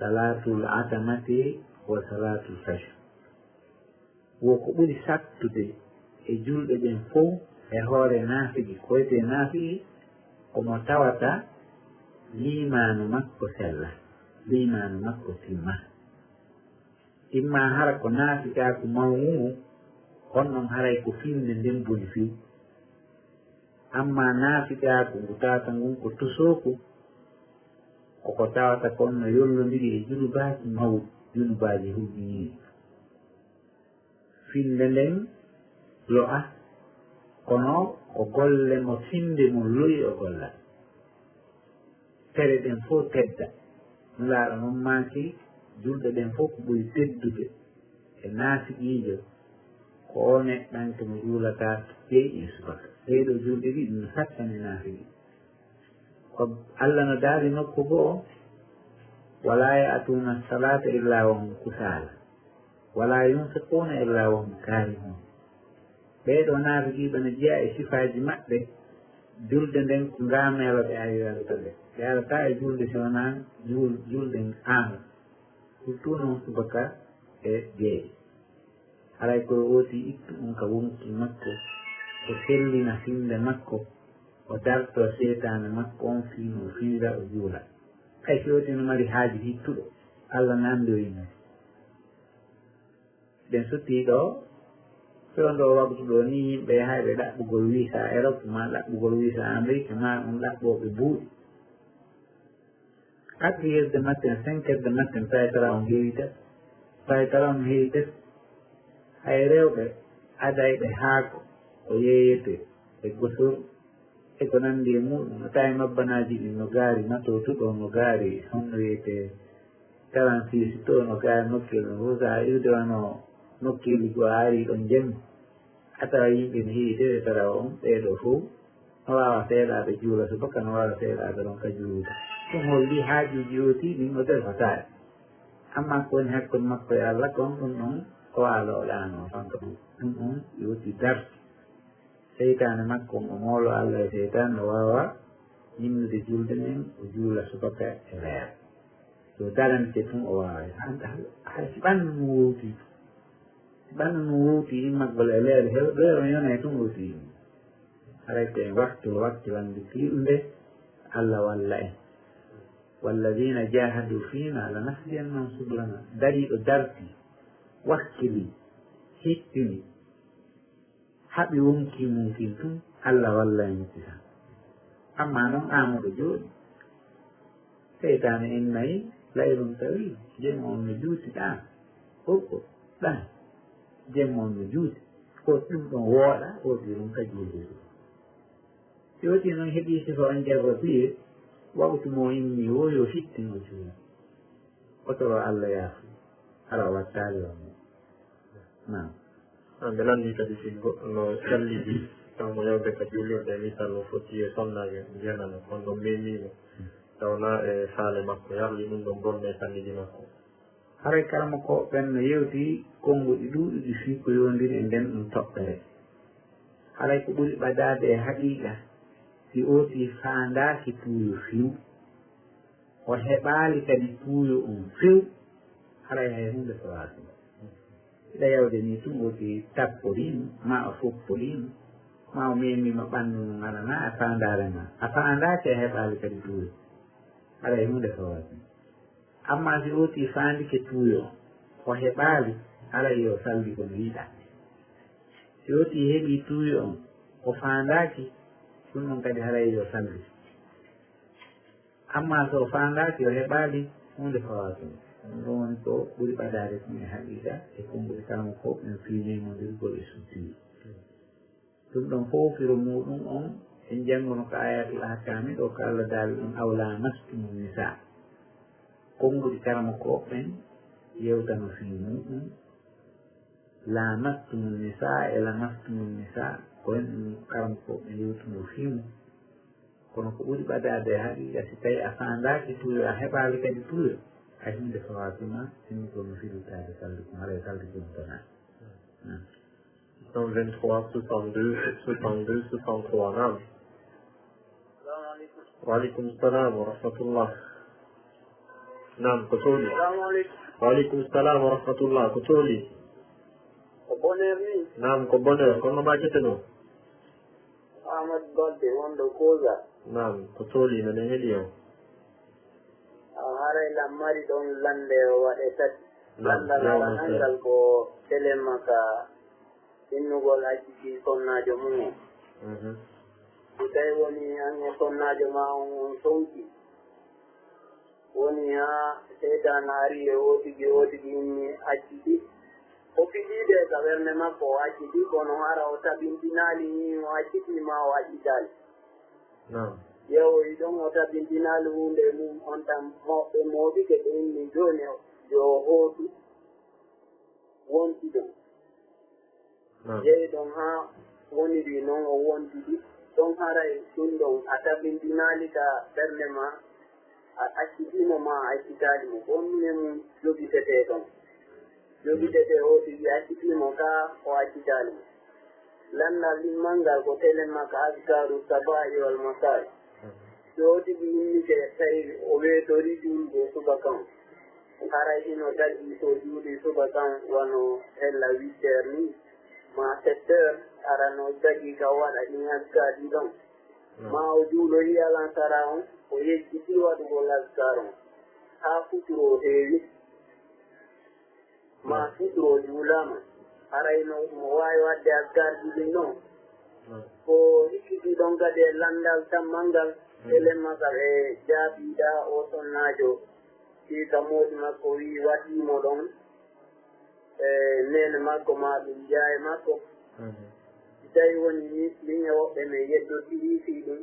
salatul atamati wa salatul fajr wo ko ɓuri sattude e julɗe ɗen fof e hoore naafiji koyte naafiji komo tawata limanu makko sella limanu makko timma imma hara ko naafikaako mawmumu honnon haray ko filnde nden boni few amma naafikaako ngu tawata ngun ko tusooku koko tawata konno yollondiri e junubaji mawɗi junubaji huɓɓiniɗi filnde nden lo'a kono ko golle mo finde mo loyi o gollal tere ɗen fof tedda nulaaɗo noon maaki julɗe ɗen fof ko ɓuri teddude e naafiqiijo ko o neɗɗanke mo juulata ƴeeƴi subaka ɓeyɗo julɗe ɗi ɗum sattani naafiqi ko Allah no daari nokku goo wala ya'tuna salata illa wa hum kusala wala yunfiquna illa wa hum karihun ɓeeɗo naafiqiiɓe no jeeya e sifaaji maɓɓe julde nden ko ngaameeloɓe ayoyalta ɓe ɓe arata e julde sowona julde aamo surtout noon subaka e jeeyi haray koye ooti ittu ɗum ka wonki makko o sellina finde makko o darto seytane makko on fiino o fiira o juula hay fewti no mari haaji hittuɗo Allah nandoyino ɓen sutti ɗo fewndo waktu ɗo ni yimɓe hayɓe ɗaɓɓugol visa Europe ma ɗaɓɓugol visa Amérique ma ɗum ɗaɓɓoɓe buuɗi 4 heures de matin 5 heures de matin tawi tara on heewita tawi tara on heewitet hay rewɓe adayɓe haako o yeeyete e gosor e ko nanndi e muɗum no tawi mabbanaji ɗi no gaari matotuɗo no gaari honno wiyete 46 to no gaari nokkil no fof sa iwdewano nokkili go aari ɗon jemma a tawa yimɓe no heewi dewe tara on ɓeeɗo fof no wawa seeɗade juula subaka no wawa seeɗade ɗon ka juuluta ɗum holli haajuji oti ɗin o defataaɗe amma kowoni hakkude makko e Allah kon ɗum ɗon o waaloɗano fanka ɗum ɗum on yoti darti seytaane makko mo moolo Allah e seytaan no waawa yimnude julde men o juula subaka e leer so darante tun o waawa hay si ɓanndu no wowti si ɓanndu no wowti immaggol e leer heɓɓeero yona e tun wowti haray ko en wakkilande fiiɗunde Allah walla en walladina jahadu fina lanahdiyannan sublana dariɗo darti wakkili hittini haɓi wonki mumkin tun Allah walla en sisa amma noon amuɗo jooɗi seytane en nayi layrun tawi jemma on no juutiɗa hokko ɗan jemma on no juuti ko ɗum ɗon wooɗa woodi ɗum ka juuɗi yoti noon heeɓi sifa on jarro piye wawtu mo immi wo yo fittino juula otoro Allah yaafu ala wattali wa mo nam ɓe lanndi kadi si goɗɗo no callidi taw mo yawde ka juulirde misal no foti e sonnague jenano kono ɗon memimo tawna e faale makko yarli ɗum ɗon bonne sanniji makko haray kalama ko ɓen no yewti konngoɗi ɗuuɗuɗi fii ko yondiri e nden ɗum toɓɓere haray ko ɓuri ɓadade e haqiqa si ooti faandaaki tuuyo few o heɓaali kadi tuuyo on few haray hay hunde so waasi ɓiɗa yawde ni tun ooti tapporiima ma o fopporiima ma o memima ɓanndu mum alana a faandaare ma a faandaaki a heɓaali kadi tuuyo haray hunde so waasi amma si ooti faandike tuuyo o heɓaali haray yo salli kono yiɗa si ooti heɓii tuuyo on o faandaaki ɗum ɗon kadi haray yo salli amma so faandaaki o heɓaali hunde fawa ɗum ɗum woni ko ɓuri ɓadaade ɗum e haqiqa e konnguɗe kalamo fof en fiinemodirgol e suttiri ɗum ɗon fofiro muɗum on en janngono ko ayatul ahkami ɗo ko Allah daali ɗum awla mastumu nisa konnguɗe kalamo ko ɓen yewtano fii muɗum la mastumu nisa e la mastumu nisa ko en ɗum kalamo ko ɓen yewtuno fiimu kono ko ɓuri ɓadaade haqiqa si tawi a faandaaki tuuyo a heɓaali kadi tuuyo hay hunde fawatuma sinni kono filitaade salli ko haray salli ɗum tona 123 62 62 63 naam waaleykum salam wa rahmatullah naam ko tooli waaleykum salam wa rahmatullah ko tooli ko bonheur ni naam ko bonheur kono ma jete ɗo Amadou Balde wonɗo Kosa naam ko tooli minen heeɗi o haray lam mari ɗon lande o waɗe tati landal aranangal ko telema ka innugol hajjiji sonnajo mum o so tawi woni an e sonnajo ma on sowti woni ha seytan ari e wotigi inni hajjiji o fiɗiide ka ɓernde makko o hajjiji kono hara o tabintinali ni o hajjitima o hajjitali yewoyi ɗon o tabintinali hunde mum on tan moɓɓe moɗike ɓe inni joni yo hootu wonti ɗon yehi ɗon ha woniri noon o wontidi ɗon haray ɗum ɗon a tabintinali ka ɓernde ma a accitimo ma a accitali mo ko mine mum jogitete ɗon jogitete hootigi accitimo ka o accitali mo landal ɗimmal ngal ko telema ka askaru sabahi wal masai sootigi yimmike tawi o weetori juulde subaka on haray ino tagi so juuli subaka on wano hella 8 heures ni ma 7 heures arano tagi ka waɗa ɗin askadi ɗon ma o juulo yiyalansara on o yejjiti waɗugol askar on ha futuro heewi ma futuro juulama harayno mo waawi waɗde askarji ɗin ɗon ko hikkiti ɗon kadi e landal tammal ngal elenma kal e jaabiɗa o sonnajo siika moɗi makko wi waɗimo ɗon e nene makko ma ɗum jaaye makko tawi woni ni liñe woɓɓe ne yeddotiri fii ɗum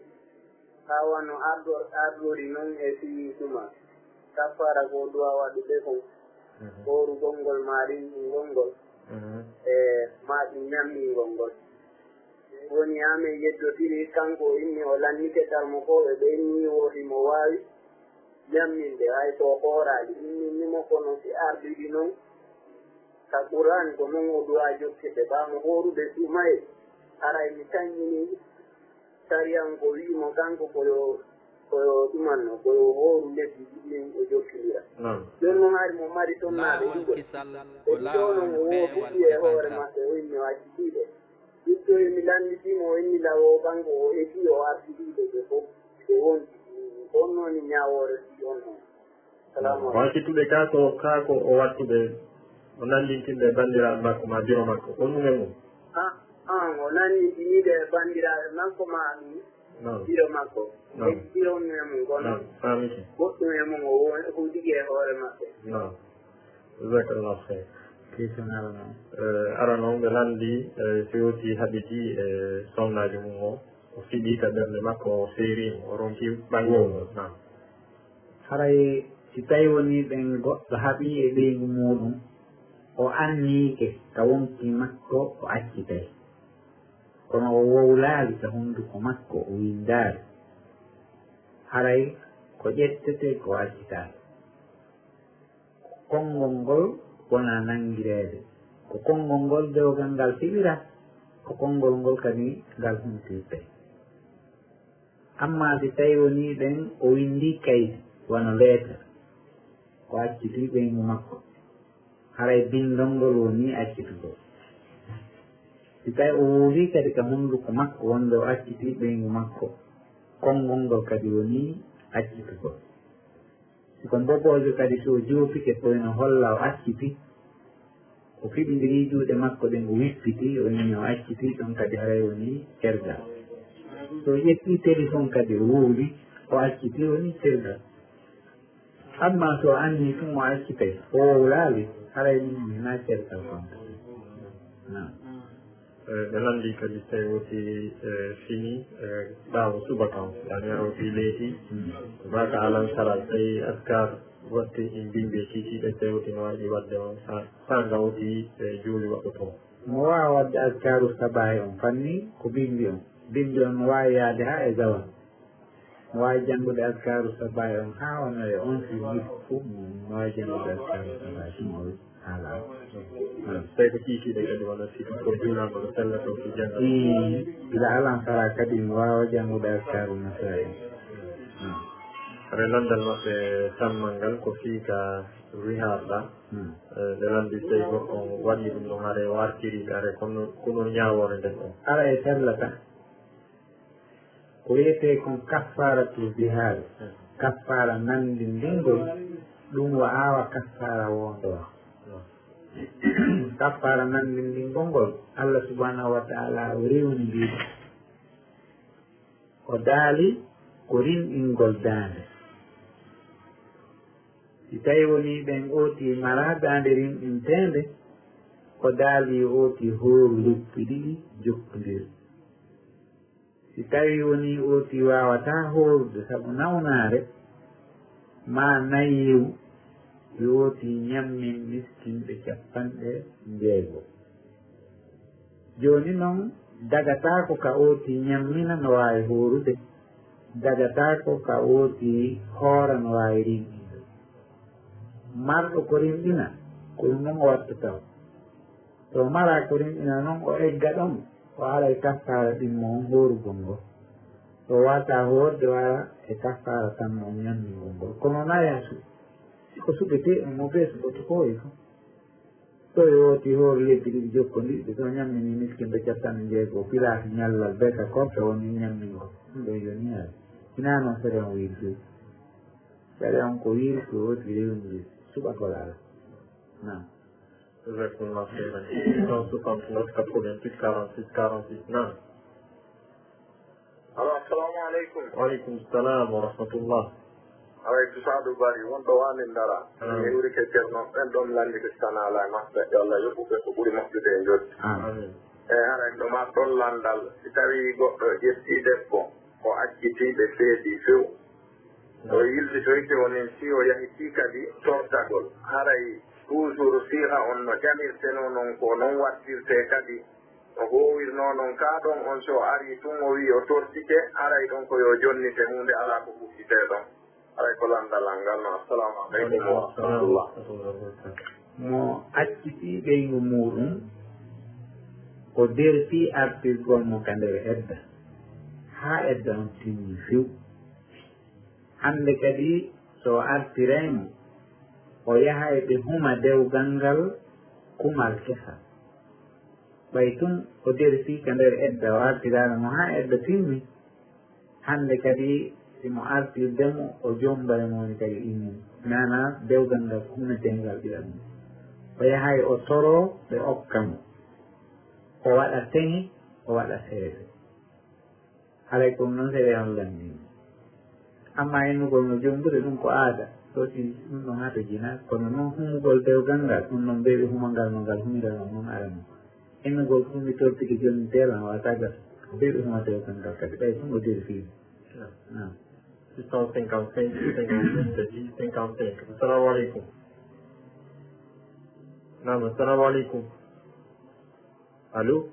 ha wano ardori noon e fii ɗuma kaffara ko duwa waɗuɓe kon horugol ngol ma rinɗingol ngol e ma ɗum ñammingol ngol woni amin yeddotiri kanko inni o lanniketal mo ko ɓe ɓe inni woodi mo waawi ñamminde hay so hooraali innimo kono si ardiɗi noon ka qur'an ko noon o duwa jokkete ɓaamo hoorude sumaye aray mi tañini tariyan ko wiimo kanko koyo ɗumanno koyo hooru lesdi ɗiɗin o jokkidira joni noon hari mo mari toon naaɓe ɗuɗo ɗonon o wo fuɗɗi e hoore maɓɓe o inni o accitiɗo ɗittoyo mi landitimo o inni lawo kanko o heɓi o artiɗiɗo ɓe fof ɓe wonti on noon ñawoore ɗi on on salamu aleykum waccituɓe kako o wattuɓe o nandintinɗe bandiraɓe makko ma biro makko on ɗumen mum o nandintiniɗe bandiraɓe makko ma ɗum biro makko biro on e mum kono famiki goɗɗum e mum o huɗigue e hoore maɓɓe jasakallahu heyr question ara noon ara noon ɓe landi fewti haɓiti e somnaji mum o fiɗi ka ɓernde makko o seerima o ronki ɓangol ngol haray si tawi woni ɓen goɗɗo haɓi e ɓeygu muɗum o annike ka wonki makko o accitay kono o wowlaali ka hunnduko makko o windaali haray ko ƴettete ko accitaade konngol ngol wona nanngireede ko konngol ngol dewgal ngal fiɓira ko konngol ngol kadi ngal humtirte amma si tawi woni ɗen o windi kaydi wona lettre o acciti ɓeygu makko haray bindol ngol woni accitugol si tawi o wowi kadi ka hunnduko makko wonde o acciti ɓeygu makko konngol ngol kadi woni accitugol siko mboɓojo kadi so joopike koyno holla o acciti o fiɓidiri juuɗe makko ɗen o wippiti o inni o acciti ɗon kadi haray woni cergal so ƴetti téléphone kadi o wowli o acciti woni cergal amma so anni tum o accitay o wowlaali haray ɗum hena cergal konta ɓe nandi kadi so tawi woti fini ɓaawo subaka o yani aroti leyti baka alan saral tawi askar watte in bimɓe kikiɗe tewti no waɗi wadde on sa gawti e juuli waɗɗo toon mo wawa wadde askaru sabahi on fanni ko bimbi on no wawi yaade ha e zawan mo wawi janngude askaru sabahi on ha wona e 11 minutes fof no wawi janngude askaru sabahi ɗum o haala tawi ko kikiɗe kadi wona siko ko juulama ko sella to ko jannga ila alan sara kadi mi wawa janngude askaru nasara en aɗa landal maɓɓe sammal ngal ko fiika wiharɗa ɓe landi tawi goɗɗo waɗi ɗum ɗon haare wartiriɓe are kono ñawore nden on ara e sellata ko wiyete kon kaffaratul bihar kaffara nandi ndingol ɗum wo awa kaffara wondowa kaffara nandi ndingol ngol Allah subhanahu wa taala o rewni mbiɗo o daali ko rinɗingol daande si tawi woni ɓen ooti mala daande rinɗintende ko daali ooti hooru leppi ɗiɗi jokkondiri si tawi woni ooti wawata hoorude sabu nawnaare ma nayiw yooti ñammin miskinɓe 50 joni noon dagatako ka ooti ñammina no wawi hoorude dagatako ka ooti hoora no wawi rinɗinde marɗo ko rinɗina ko ɗum noon o watta taw to mara ko rinɗina noon o egga ɗon o ara e kaffara ɗimmo on hoorugol ngol to wata hoorde wara e kaffara tan mo ñammingol ngol kono naya ko suɓete ɗum mo be suɓoto koye fo to e wooti hoore lebbi ɗiɗi jokkondiɗe to ñammini miskinde 50 pilaki ñallal be ka korka woni ñammingol ɗum ɗo joni yaade hina noon sere on wirdu sere on ko wiiri ko wooti rewndi suɓagol ala nam exactement donc 69 88 46 46 nam alo assalamu aleykum waaleykum salam wa rahmatullah aray to Sadou Bari wonɗo wani ndara mi wurike ceerno ɓen ɗon landi ko sanala e maɓɓe yo Allah yoɓɓuɓe ko ɓuuri moƴƴude e joddi haray ɗo ma ɗon landal si tawi goɗɗo ƴetti debbo o accitiɓe seedi few o yilditoyte wonin si o yahiti kadi tortagol haray toujours siha on no ƴamirteno noon ko noon wattirte kadi o howirno noon ka ɗon on so ari tun o wi o tortike haray ɗon ko yo jonnite hunde ala ko ɓuffite ɗon aray ko landalal ngal no assalamu aleykum wa rahmatullah. Mo acciti ɓeygu muɗum o derti artirgol mo ka nder edda haa edda on timmi few hannde kadi so artiraymo o yaha e ɓe huma dewgal ngal kumal kesal ɓay tun o derti ka nder edda o artiraano mo haa edda timmi hannde kadi simo artirdemo o jombare mo woni kadi immum nana dewgal ngal humnetengal ɓiya mum o yahay o toro ɓe okka mo o waɗa teŋi o waɗa seede haray kom noon seeɗe hollanndimo amma innugol no jombude ɗum ko aada soti ɗum ɗon haa to jina kono noon humugol dewgal ngal ɗum noon mbeɓe humangal no ngal humirano noon arani innugol fumi tortiki joni teelan wata gas mbeɓe huma dewgal ngal kadi ɓay tum o diri fiimi 655 55 assalamu aleykum naam assalamu aleykum allo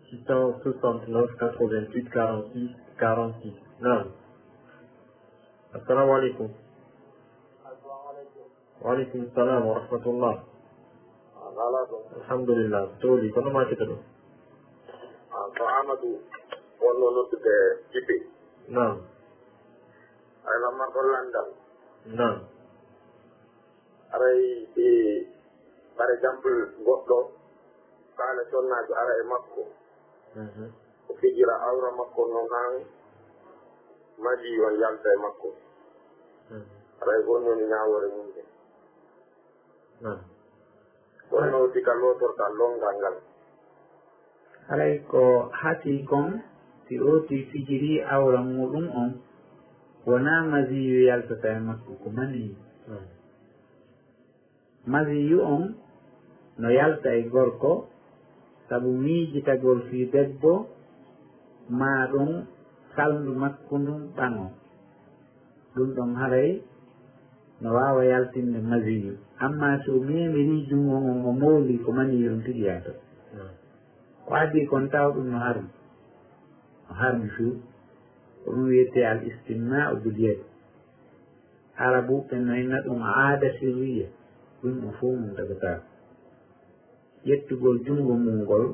669 88 46 46 naam assalamu aleykum waaleykum salam wa rahmatullah alhamdulillah tooli kono ma keta ɗum ko amadou wonno noddude jippe naam ay lammarɗo landal naam aray par exemple goɗɗo kaale sonnajo ara e makko o fijira awra makko no nan maji on yalta e makko aray gonnooni ñaawore mum de wonno sika lootorta longal ngal haray ko hati kon si oti fijiri awra muɗum on wona masiyu yaltata e makko ko maniyu masiyu on no yalta e gorko sabu miijitagol fi debbo ma ɗum salndu makko ndum ɓaŋo ɗum ɗon haray no wawa yaltinde masiyu amma so memiri jungo on o mowli ko maniyu on tigi yata ko addi kon taw ɗum no harmi few ko ɗum wiyete al istimna bil yad arabu ɓe noyna ɗum aada sirriya ɗum ɗum fof mum tagata ƴettugol jungo mum ngol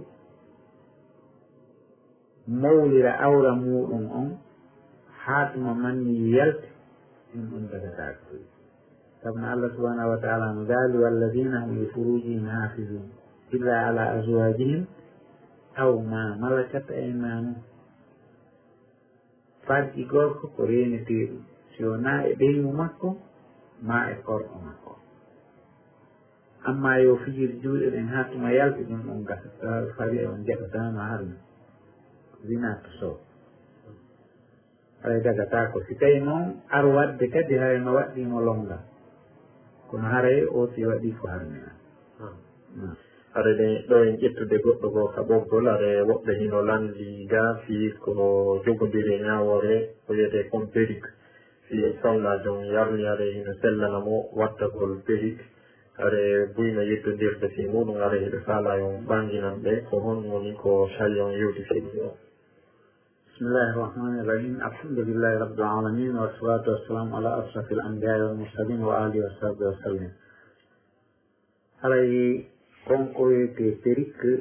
mawlira awra muɗum on haa tuma manni yalti ɗum ɗum tagata ko sabu no Allah subhanahu wa ta'ala no gaali walladina hum li furujihim hafizun illa ala azwajihim aw ma malakat aymanuhum farji gorko ko reniteɗum si wona e ɓeymu makko ma e korɗo makko amma yo fijir juuɗe ɗen ha tuma yalti ɗum ɗon gasa fari on jaɓatama harmi wina to sow haray dagata ko si tawi noon ar wadde kadi hay no waɗɗimo longal kono haray o si waɗi ko harmi are ɗe ɗo en ƴettude goɗɗo ko ka ɓoggol are woɓɓe hino landi ga fi ko jogodiri ñawore ko wiyete comme périque fi sollajo on yarni are hino sellanamo wattagol périque are buyno yettodirde fi muɗum are hiɗo sala on ɓanginan ɓe ko hon woni ko sari on yewti fiɗi o bismillahi irrahmani irrahim alhamdulillahi rabbil alamin wassalatu wassalamu ala ashrafil anbiyai wal mursalin wa alihi wa sahbihi wa sallim haray konko wiyete périque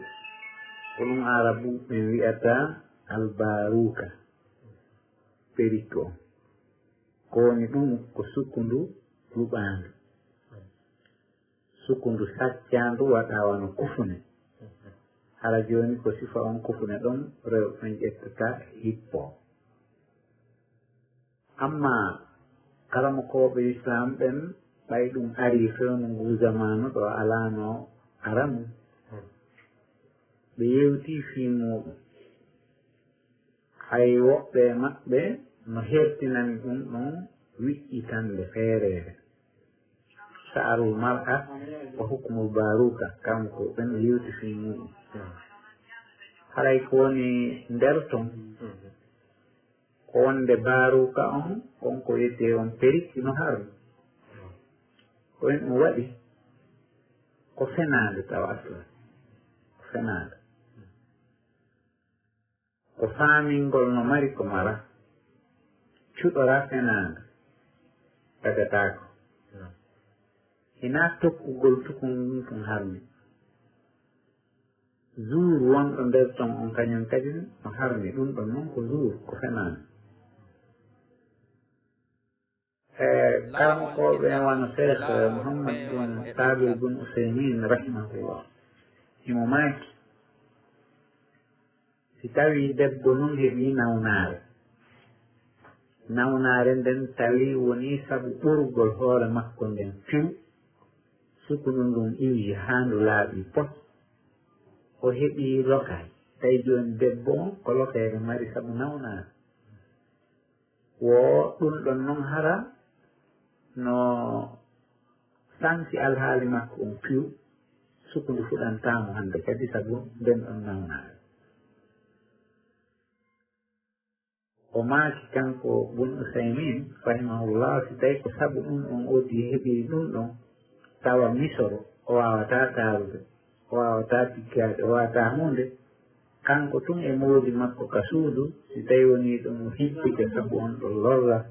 ko ɗum arabu ɓe wiyata albaruka périque o ko woni ɗum ko sukkundu luɓandu sukkundu saccandu waɗa wano kufune hara joni ko sifa on kufune ɗon rewɓe ɗon ƴettata hippo amma kalamo koɓe islam ɓen ɓay ɗum ari fewnu ngu zamanu ɗo alano aramu ɓe yewti fi muɗum hay woɓɓe maɓɓe no hertinani ɗum ɗon wiƴƴitande feerere sa'arul mar'a ko hukmul baruka kanko ɓen ɓe yewti fi muɗum haray ko woni nder ton ko wonde baruka on konko wiyete on périque no harmi ko en ɗum waɗi ko fenade tawa asla ko fenade ko faamingol no mari ko mara cuɗora fenade tagatako hina tokkugol tukun ɗum tun harmi jour wonɗo nder ton on kañum kadi no harmi ɗum ɗon noon ko jour ko fenani kalam koɓe wano cheikh mouhammad bun tabil bun ouseymin rahimahullah imo maaki si tawi debbo nun heeɓi nawnare nden tawi woni saabu ɓurgol hoore makko nden fiw sukunu ndun iwji ha ndu laaɓi pot o heɓi lokay tawi joni debbo on ko lokayre mari saabu nawnare wo ɗum ɗon noon hara no sansi alhaali makko on piw sukundu fuɗantamo hande kadi saabu nden ɗon nawnare o maaki kanko bun Usaymin rahimahullah si tawi ko saabu ɗum on odi heɓiri ɗum ɗon tawa misoro o wawata taarude o wawata tiggade o wawata hunde kanko tun e moodi makko ka suudu si tawi woni ɗum hippide saabu on ɗo lolla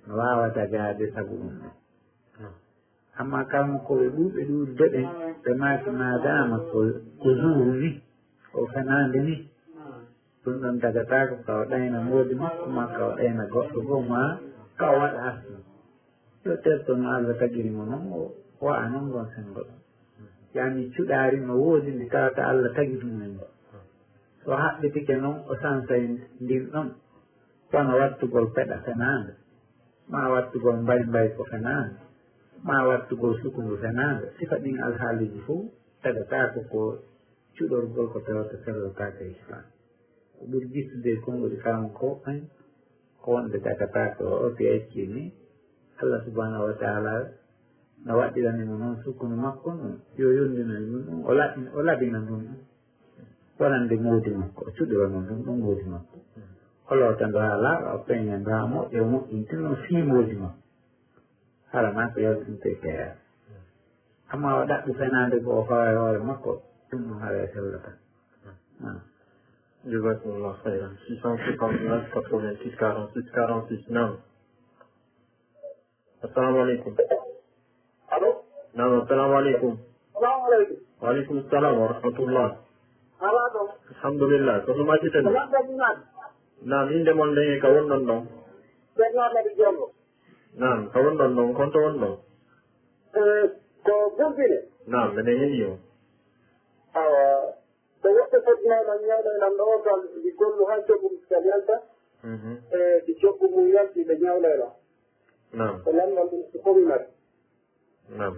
no wawa dagade saabu ɗum ɗon amma kalmo koɓe ɓuuɓe ɗuɗde ɗen ɓe maaki madama ko jour ni o fenande ni ɗum ɗon dagatako kawa ɗayna moodi makko ma kawa ɗayna goɗɗo goo ma kawa waɗa asno yo terto no Allah tagirimo noon o wa'a noon gon sengo ɗon yani cuɗari no woodi ndi tawata Allah tagi ɗum en so haɓɓitike noon o sansay ndin ɗon kono wattugol peɗa fenande ma wattugol mbay ko fenande ma wattugol sukundu fenande sifa ɗin alhaaliji fof tagatako ko cuɗorgol ko tawata sellotaka islam ko ɓuri gittude konngol kalam ko an ko wonde tagatako o si acci ni Allah subhanahu wa taala no waɗɗiranimo noon sukundu makko ɗum yo yondino ɗum ɗum o laɓina ɗum ɗum wonande moodi makko o cuɗirano ɗum ɗum moodi makko o lotando ha laaɓa o peñando ha moƴƴo o moƴƴintin noon fii moodi makko harana ko yaltinte keya amma o ɗaɓɓi fenade ko o fawa e hoore makko ɗum ɗum haara e sellata Jazakumullah khairan. 659 86 46 46 naam. Assalamu alaikum. Allo? Naam, assalamu alaikum. Assalamu alaikum. Wa alaikum assalam wa rahmatullah. Ala ɗon. Alhamdulillah. Ko ɗum acciten? Naam, inde mon nden ka wonɗon ɗon. Ceerno Amady Diallo. Naam, ka wonɗon ɗon konto wonɗon. Ko Burkina. Naam, minen heeɗi o. Awa so woɓɓe fotinono ñawlenan ɗo tan ɗi gollu ha coggu muskal yalta ɗi coggu mum yalti ɓe ñawleno Naam. ko lamdal ɗum so fominat Naam.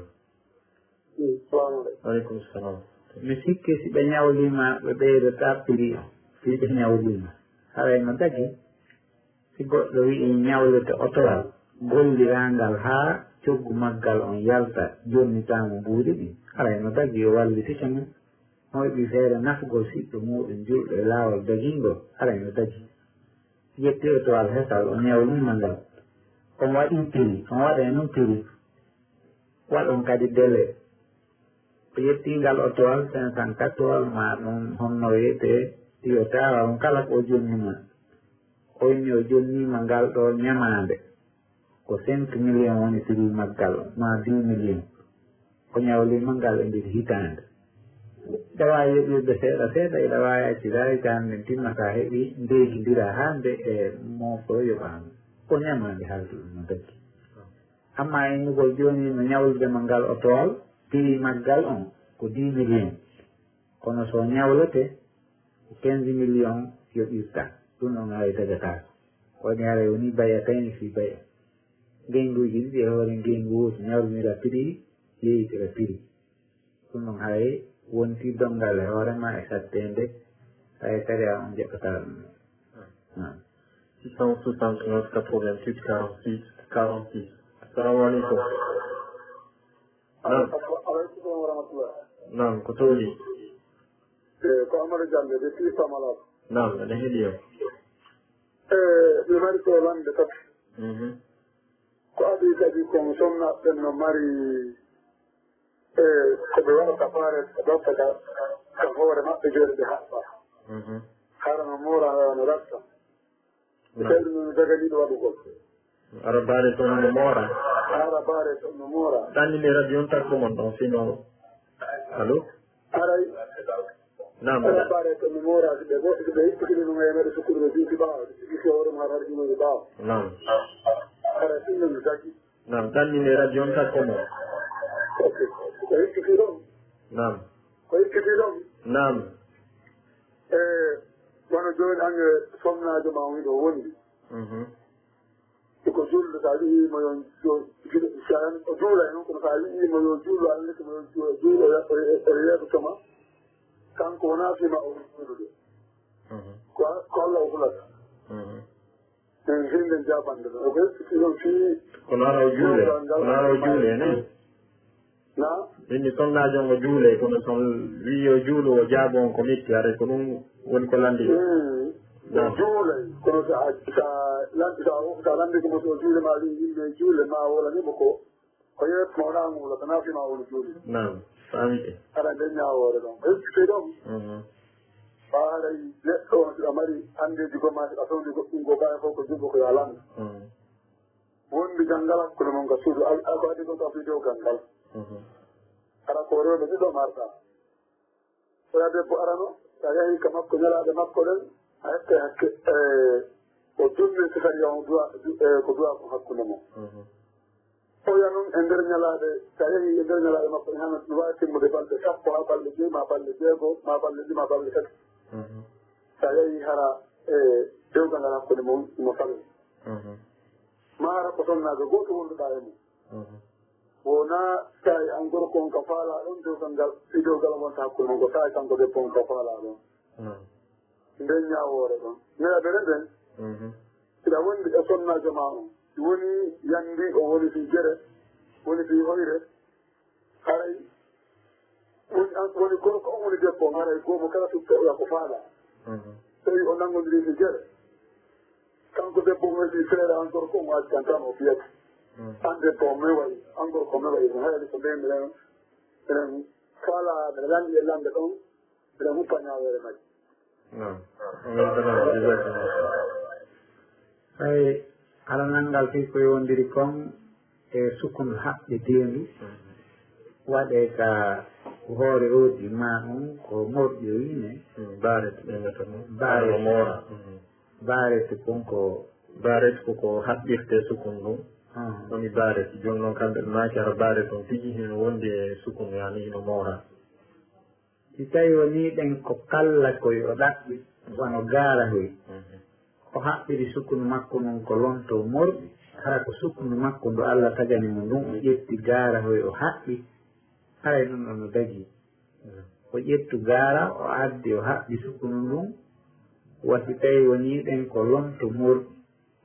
salamu aleykum. Aleykum salam. mi sikke si ɓe ñawlima ɓe ɓeydata prix si ɓe ñawlima harayno tagi si goɗɗo wi'i ñawlete otowal gollirangal ha coggu maggal on yalta jonnitamo mbuuɗi ɗi harayno tagi o wallitita mum moyɓi feere nafgol siɓɓe muɗum julɗo e laawol dagingol harayno tagi yetti otowal hesal o ñawlima ngal on waɗi prix on waɗa noon prix waɗon kadi délai o yettingal otowal 514 ma ɗum honno wiyete yo tawa on kala ko jonnima o inni o jonnima ngal ɗo ñamande ko 5 millions woni prix maggal ma 10 millions o ñawlima ngal e nder hitande ɗawa yoɓirde seeɗa seeɗa e ɗawa accida hitande timmata heeɓi ndeegidira ha nde e mofo yoɓama ko ñamande haalti ɗum no taggi amma innugol joni no ñawludema ngal otowal prix maggal on ko 10 millions kono so ñawlete ko 15 millions yoɓirta ɗum ɗon hawi tagatako woni haara woni baya tawni fi baya ngenguji ɗiɗi e hoore ngengu woto ñawlumira prix yeyitira prix ɗum ɗon haray wonti dongal e hoorema e sattede hay kadi a on jeɓɓata ɗum 669 88 46 46. Assalamu alaikum. Naam. Aleykum wa rahmatullah. Naam, ko tawli. Ko Amadou Diallo depuis Samalat. Naam, minen heeɗi o. mi mari ko lande tati ko adi kadi komo somnaɓɓen no mari koɓe waɗata faare ko ɗoftata ka hoore maɓɓe joni ɓe haɓɓa hara no moora no ratta kadi no daganiɗo waɗugol ara baare toon no moora hara baare toon no moora ɗannini radio on takkumon ɗon sino allo aray نعم أنا بارك المورا في البيت إذا يتكلم ما يمر سكر وجود بعض يشاور ما رأي من بعض نعم أنا سنة مزاجي نعم تاني راديون تاكمو أوكي كويس كثيرهم نعم كويس كثيرهم نعم وانا جون أنا صمنا جماعي دووني ko jullu tadi mo yon san jula no ko tadi mo yon julu alle ko yon julu ya ko sama kan ko na fi ma o julu ko Allah ko la hin den jaban da o ko fi ko na jule ne na ni ton na jongo jule ko no son wi yo julu o jabon ko mitti are ko dum won ko landi jule kono sa lande ko mo jule ma li jule ma wala ni ko ko yet mo na mo la na fi ma wala jule naam famite ara den ya wala don e dom para le ko amari ande di ko ma aso di ko ba ko jubo ko yalan won bi jangala ko mo ga sudu al abadi ko ta video gangal ara ko ro de do marta ora de po arano ya yi kama ko nyala de makko den ayette o jumbe sifari on ko duwa ko hakkude mo o ya noon e nder ñalaade so yehi e nder ñalaade makko hana duwa timmude balɗe sappo ha balɗe joyi ma balɗe jeego ma balɗe ɗi ma balɗe tati so yehi hara e dewgal ngal hakkude mo mo fawi ma hara ko sonnaade gooto wonduɗa e mum wona tawi an gorko on ka faala ɗon dewgal ngal ɗi dewgal wonta hakkude mon ko tawi kanko debbo on ka faala ɗon nden ñawoore ɗon mais ɓere nden ina wondi e sonnajo ma on woni yandi o woni fi gere woni fi hoyre haray woni gorko on woni debbo on haray goomo kala tuttoya ko faala tawi o nangodiri fi gere kanko debbo on woni frére an gorko on waji kan tan o fiyata an debbo o mewayi an gorko mewayi no hayani so mbi minen faala mbiɗa landi e lamde ɗon mbiɗa huppa ñawere majji ay alanal ngal fi ko yondiri kon e sukun haɓɓe dendu waɗe ka hoore roodi ma on ko morƴo yine barete ɓengata no barete barete kon ko barete koko haɓɓirte sukun ɗum woni barete joni noon kamɓe maki ara barete on tigi hino wondi e sukun yani hino moora si tawi woni ɗen ko kalla koye o ɗaɓɓi wono gaara hoy o haɓɓiri sukunu makko noon ko lonto morɗi hara ko sukunu makko ndo Allah tagani mo ɗum o ƴetti gaara hoy o haɓɓi haray ɗum ɗo no dagi o ƴettu gaara o addi o haɓɓi sukunu ndun wasi tawi woni ɗen ko lonto morɗi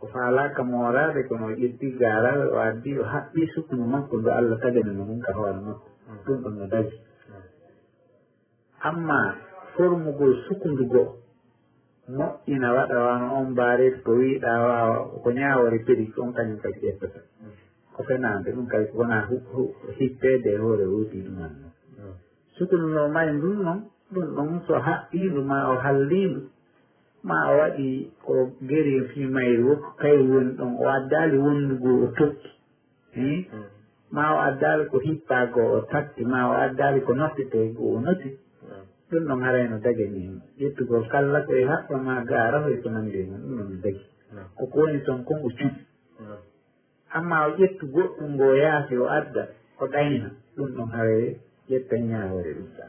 o faalaka moorade kono o ƴetti gaara o addi o haɓɓi sukunu makko ndo Allah tagani mo ɗum ka hoore makko ɗum ɗon no dagi amma formugol sukundugo moƴƴina waɗa wano on mbaret ko wiiɗa wawa ko ñawore pedi on kañum kadi ƴettata ko fenade ɗum kadi wona hippede e hoore wuti ɗuman noon sukunu no may ndun noon ɗum ɗon so haɓɓiɗu ma o halliɗu ma o waɗi ko gueri fi mayri wokko kay woni ɗon o addali wondugo o tokki ma o addali ko hippago o tatti ma o addali ko nottitego o noti ɗum ɗon harayno dagani ƴettugol kala koye haɓɓama gaara hoy ko nandi mum ɗum ɗon dagi koko woni toon kon o cuɓi amma o ƴettu goɗɗum ngo yaasi o adda o ɗayna ɗum ɗon haray ƴetta ñawore ɗum ɗa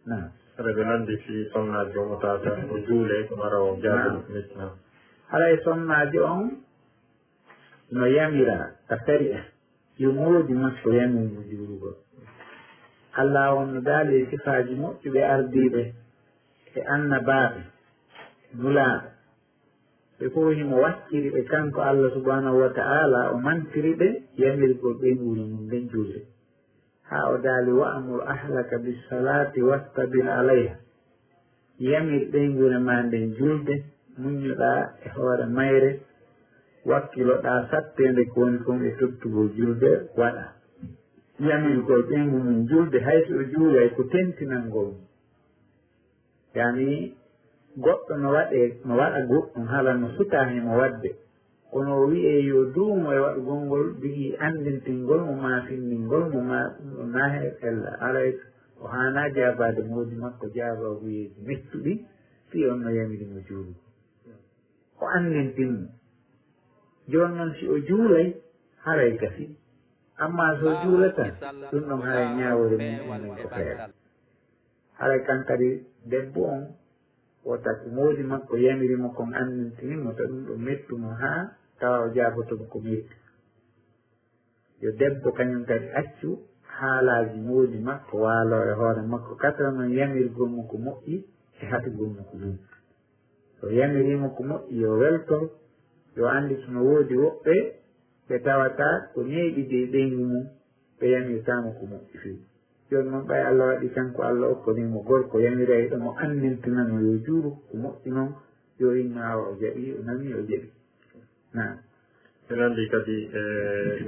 nam reɓe nandi fi sonnaji o tata o juule ko mara o jaabi haray sonnaji on no yamira ka sari a yo moodi makko yamimo juulugol Allah on no daali sifaji moƴƴuɓe ardiɓe e annabaɓe nulaaɓe ɓe fof himo wakkiri ɓe kanko Allah subhanahu wa ta'ala o mantiri ɓe yamirgol ɓenguuri mum nden juulde ha o daali wa amur ahlaka bisalati wastabir alayha yamir ɓenguure ma nden julde muñuɗa e hoore mayre wakkiloɗa sattede ko woni kon e tottugol julde waɗa yamirgol ɓengu mum julde hayso o juulay ko tentinalngol mum yani goɗɗo no waɗa goɗɗum haala no suta himo wadde kono o wiye yo duumo e waɗugol ngol bigi andintingol mo ma findingol mo ma nahe ella alay o hana jabade moodi makko jaaba wiyeji mettuɗi fi on no yamirimo juulugo o annintinmo joni noon si o juulay haray gasi amma so juulata ɗum ɗon haray ñawore mum ko feere haray kan kadi debbo on o taki moodi makko yamirimo kon annintinimo to ɗum ɗo mettumo ha tawa o jaabotomo ko metti yo debbo kañum kadi accu haalaji moodi makko waalo e hoore makko katra noon yamirgol mo ko moƴƴi e haɗugol mo ko moƴƴi so yamirimo ko moƴƴi yo weltor yo andi sono woodi woɓɓe ɓe tawata ko neeɓide ɓeygu mum ɓe yamirtamo ko moƴƴi fewi joni noon ɓay Allah waɗi kanko Allah okkonimo gorko yamiray ɗo mo annintinano yo juuru ko moƴƴi noon yo innawa o jaɓi o nami o jaɓi na ɓe andi kadi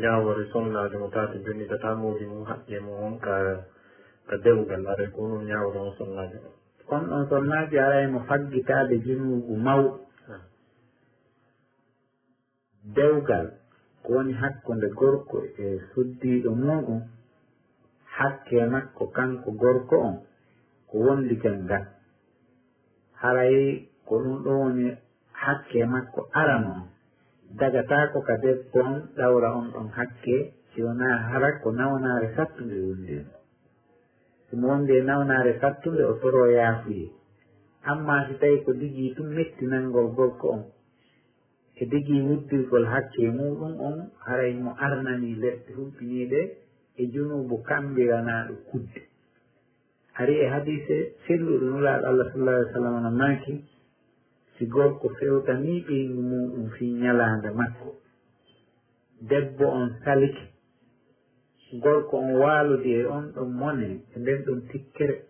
ñawore sonnade mo tati jonnitata moodi mum haqqe mum on ka dewgal are ko ɗum ñawore on sonnade on ɗon sonnaji araymo faggitade junubu mawɗo dewgal ko woni hakkude gorko e suddiɗo muɗum hakke makko kanko gorko on ko wondigal ngal haray ko ɗum ɗo woni hakke makko arano on dagata ko ka debbo on ɗawra on ɗon hakke si wona hara ko nawnare sattude wondino somo wondi e nawnare sattude o toro yaafuye amma si tawi ko digi tum mettinalngol gorko on e digi wuddirgol hakke muɗum on haray mo arnani leɗɗe hulɓiniɗe e junubu kambiranaɗo kudde ari e hadise selluɗo nulaaɗo Allah sallallahu alih w sallam no maaki si gorko fewtani ɓeygu muɗum fi ñalande makko debbo on saliki gorko on waalodi e on ɗon mone e nden ɗon tikkere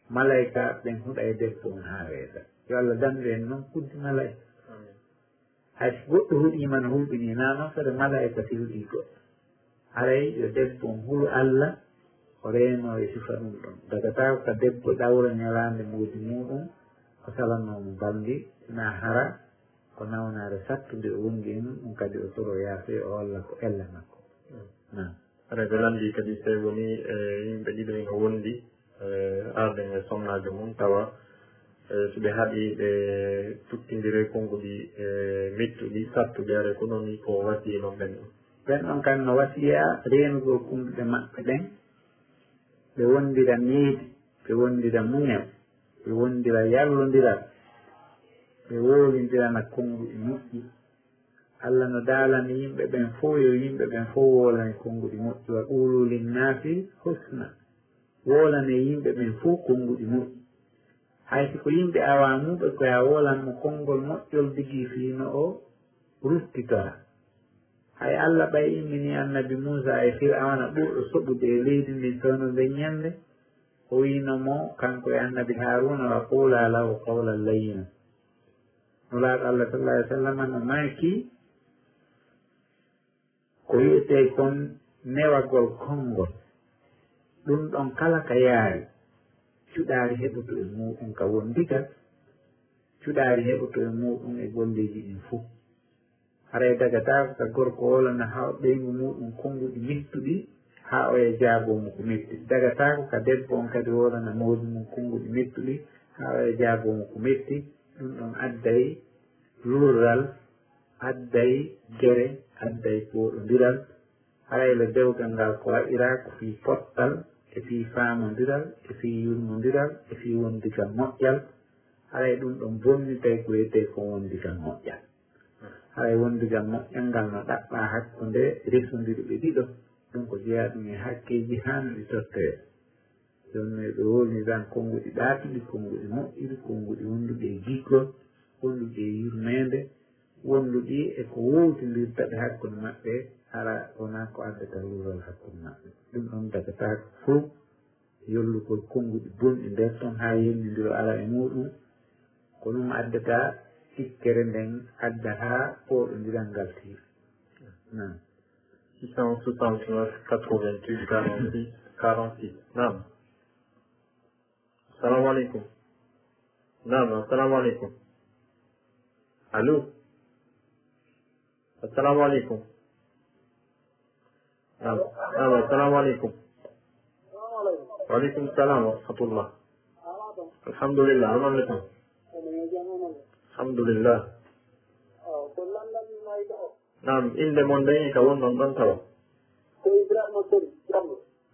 malayka ɓen huɗa e debbo on ha weeta yo Allah dandu en noon kudde malayka hay so goɗɗo huuɗima no hulɓini na noon sode malayka si huuɗi goɗɗo haray yo debbo on huulu Allah o reeno e sifa ɗum ɗon dagata ko debbo ɗawra ñalande moodi muɗum o salanomo baldi na hara ko nawnare sattude o wondi mum ɗum kadi o toro yaafe o walla ko elle makko na aɗa ɓe landi kadi so woni yimɓe ɗiɗo ina wondi arden e somnajo mum tawa so ɓe haaɓi ɓe tuttidire konngudi mettuɗi sattude are ko noon ko wasiyino ɓen ɗon ɓen ɗon kan no wasiya reenugol kumɗuɗe maɓɓe ɗen ɓe wondira needi ɓe wondira muñal ɓe wondira yallodiral ɓe wolindirana konnguɗi moƴƴi Allah no daalani yimɓe ɓen fof yo yimɓe ɓen fof wolane konnguɗi moƴƴi wa qulu linnasi husna wolane yimɓe ɓen fof konnguɗi moƴƴi hay si ko yimɓe awamuɓe koya wolanmo konngol moƴƴol digi fiino o rustitora hay Allah ɓay immini annabi Moussa e Fir'auna ɓurɗo soɓude e leydi ndin tawno nden ñande o winomo kanko e annabi Haruna wa qula lahu qawlan layyina nulaaɗo Allah sallallahu alih w sallam no maaki ko wiyete kon newagol konngol ɗum ɗon kala ka yaari cuɗaari heɓuto e muɗum ka wondigal cuɗaari heɓuto e muɗum e golleji ɗin fof haray dagata ka gorko wolana ha ɓeygu muɗum konnguɗi mettuɗi ha o e jaabomo ko metti dagatako ka debbo on kadi wolana mawdi mum konnguɗi mettuɗi ha o e jaabomo ko metti ɗum ɗon adday lurral adday gere adday pooɗodiral harayla dewgal ngal ko waɗira ko fi pottal e fi faamodiral e fi yurmodiral e fi wondigal moƴƴal haray ɗum ɗon bonni tawi ko wiyete ko wondigal moƴƴal haray wondigal moƴƴal ngal no ɗaɓɓa hakkunde resodiriɓe ɗiɗo ɗum ko jeeya ɗum e hakkeji hanɗi tottoye jonno ɓe wolniran konnguɗi ɗaatuɗi konnguɗi moƴƴuɗi konnguɗi wonduɗi e giggol wonduɗi e yurmede wonduɗi e ko wowtidirta ɓe hakkude maɓɓe hara wona ko addata rural hakkude maɓɓe ɗum ɗon dagatako fof yollugol konnguɗi bonɗi nder toon ha yennidiro ala e muɗum ko ɗum addata tikkere nden adda ha pooɗodiral ngal tiir nan 669 88 46 46 naam assalamu aleykum naam assalamu aleykum allo assalamu aleykum naam assalamu aleykum وعليكم السلام ورحمة الله. الحمد لله. أمان لكم. الحمد لله. نعم. إن من دين كون من بنتوا.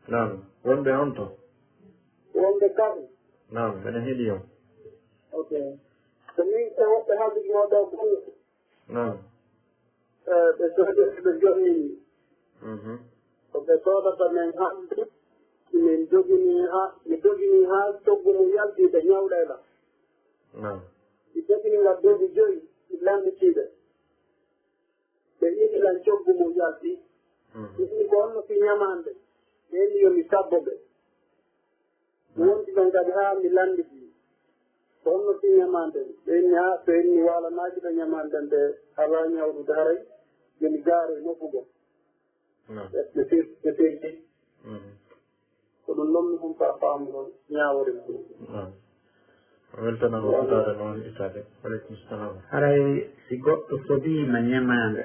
نعم. وين بأنتو؟ نعم. من هديهم. نعم. min jogini ha toggo mo yaltide ñawɗayla ɗi jogini waddeji joyi ɗi lambitiɗe ɓe iɗilan coggu mo yalti ɗiɗi ko honno fi ñamande ɓeni yomi sabbo ɓe wonti ɗon kadi ha mi landiti ko honno fi ñamande ɓeni ha so enni walanaji ɓe ñamande nde ala ñawɗude haray yomi gaaro e nokkugo ɓe firti ko ɗum lommi hum pa faamugo ñaawore weltana ko futade noon itade. Waleykum salam. haray si goɗɗo sobiima ñamaande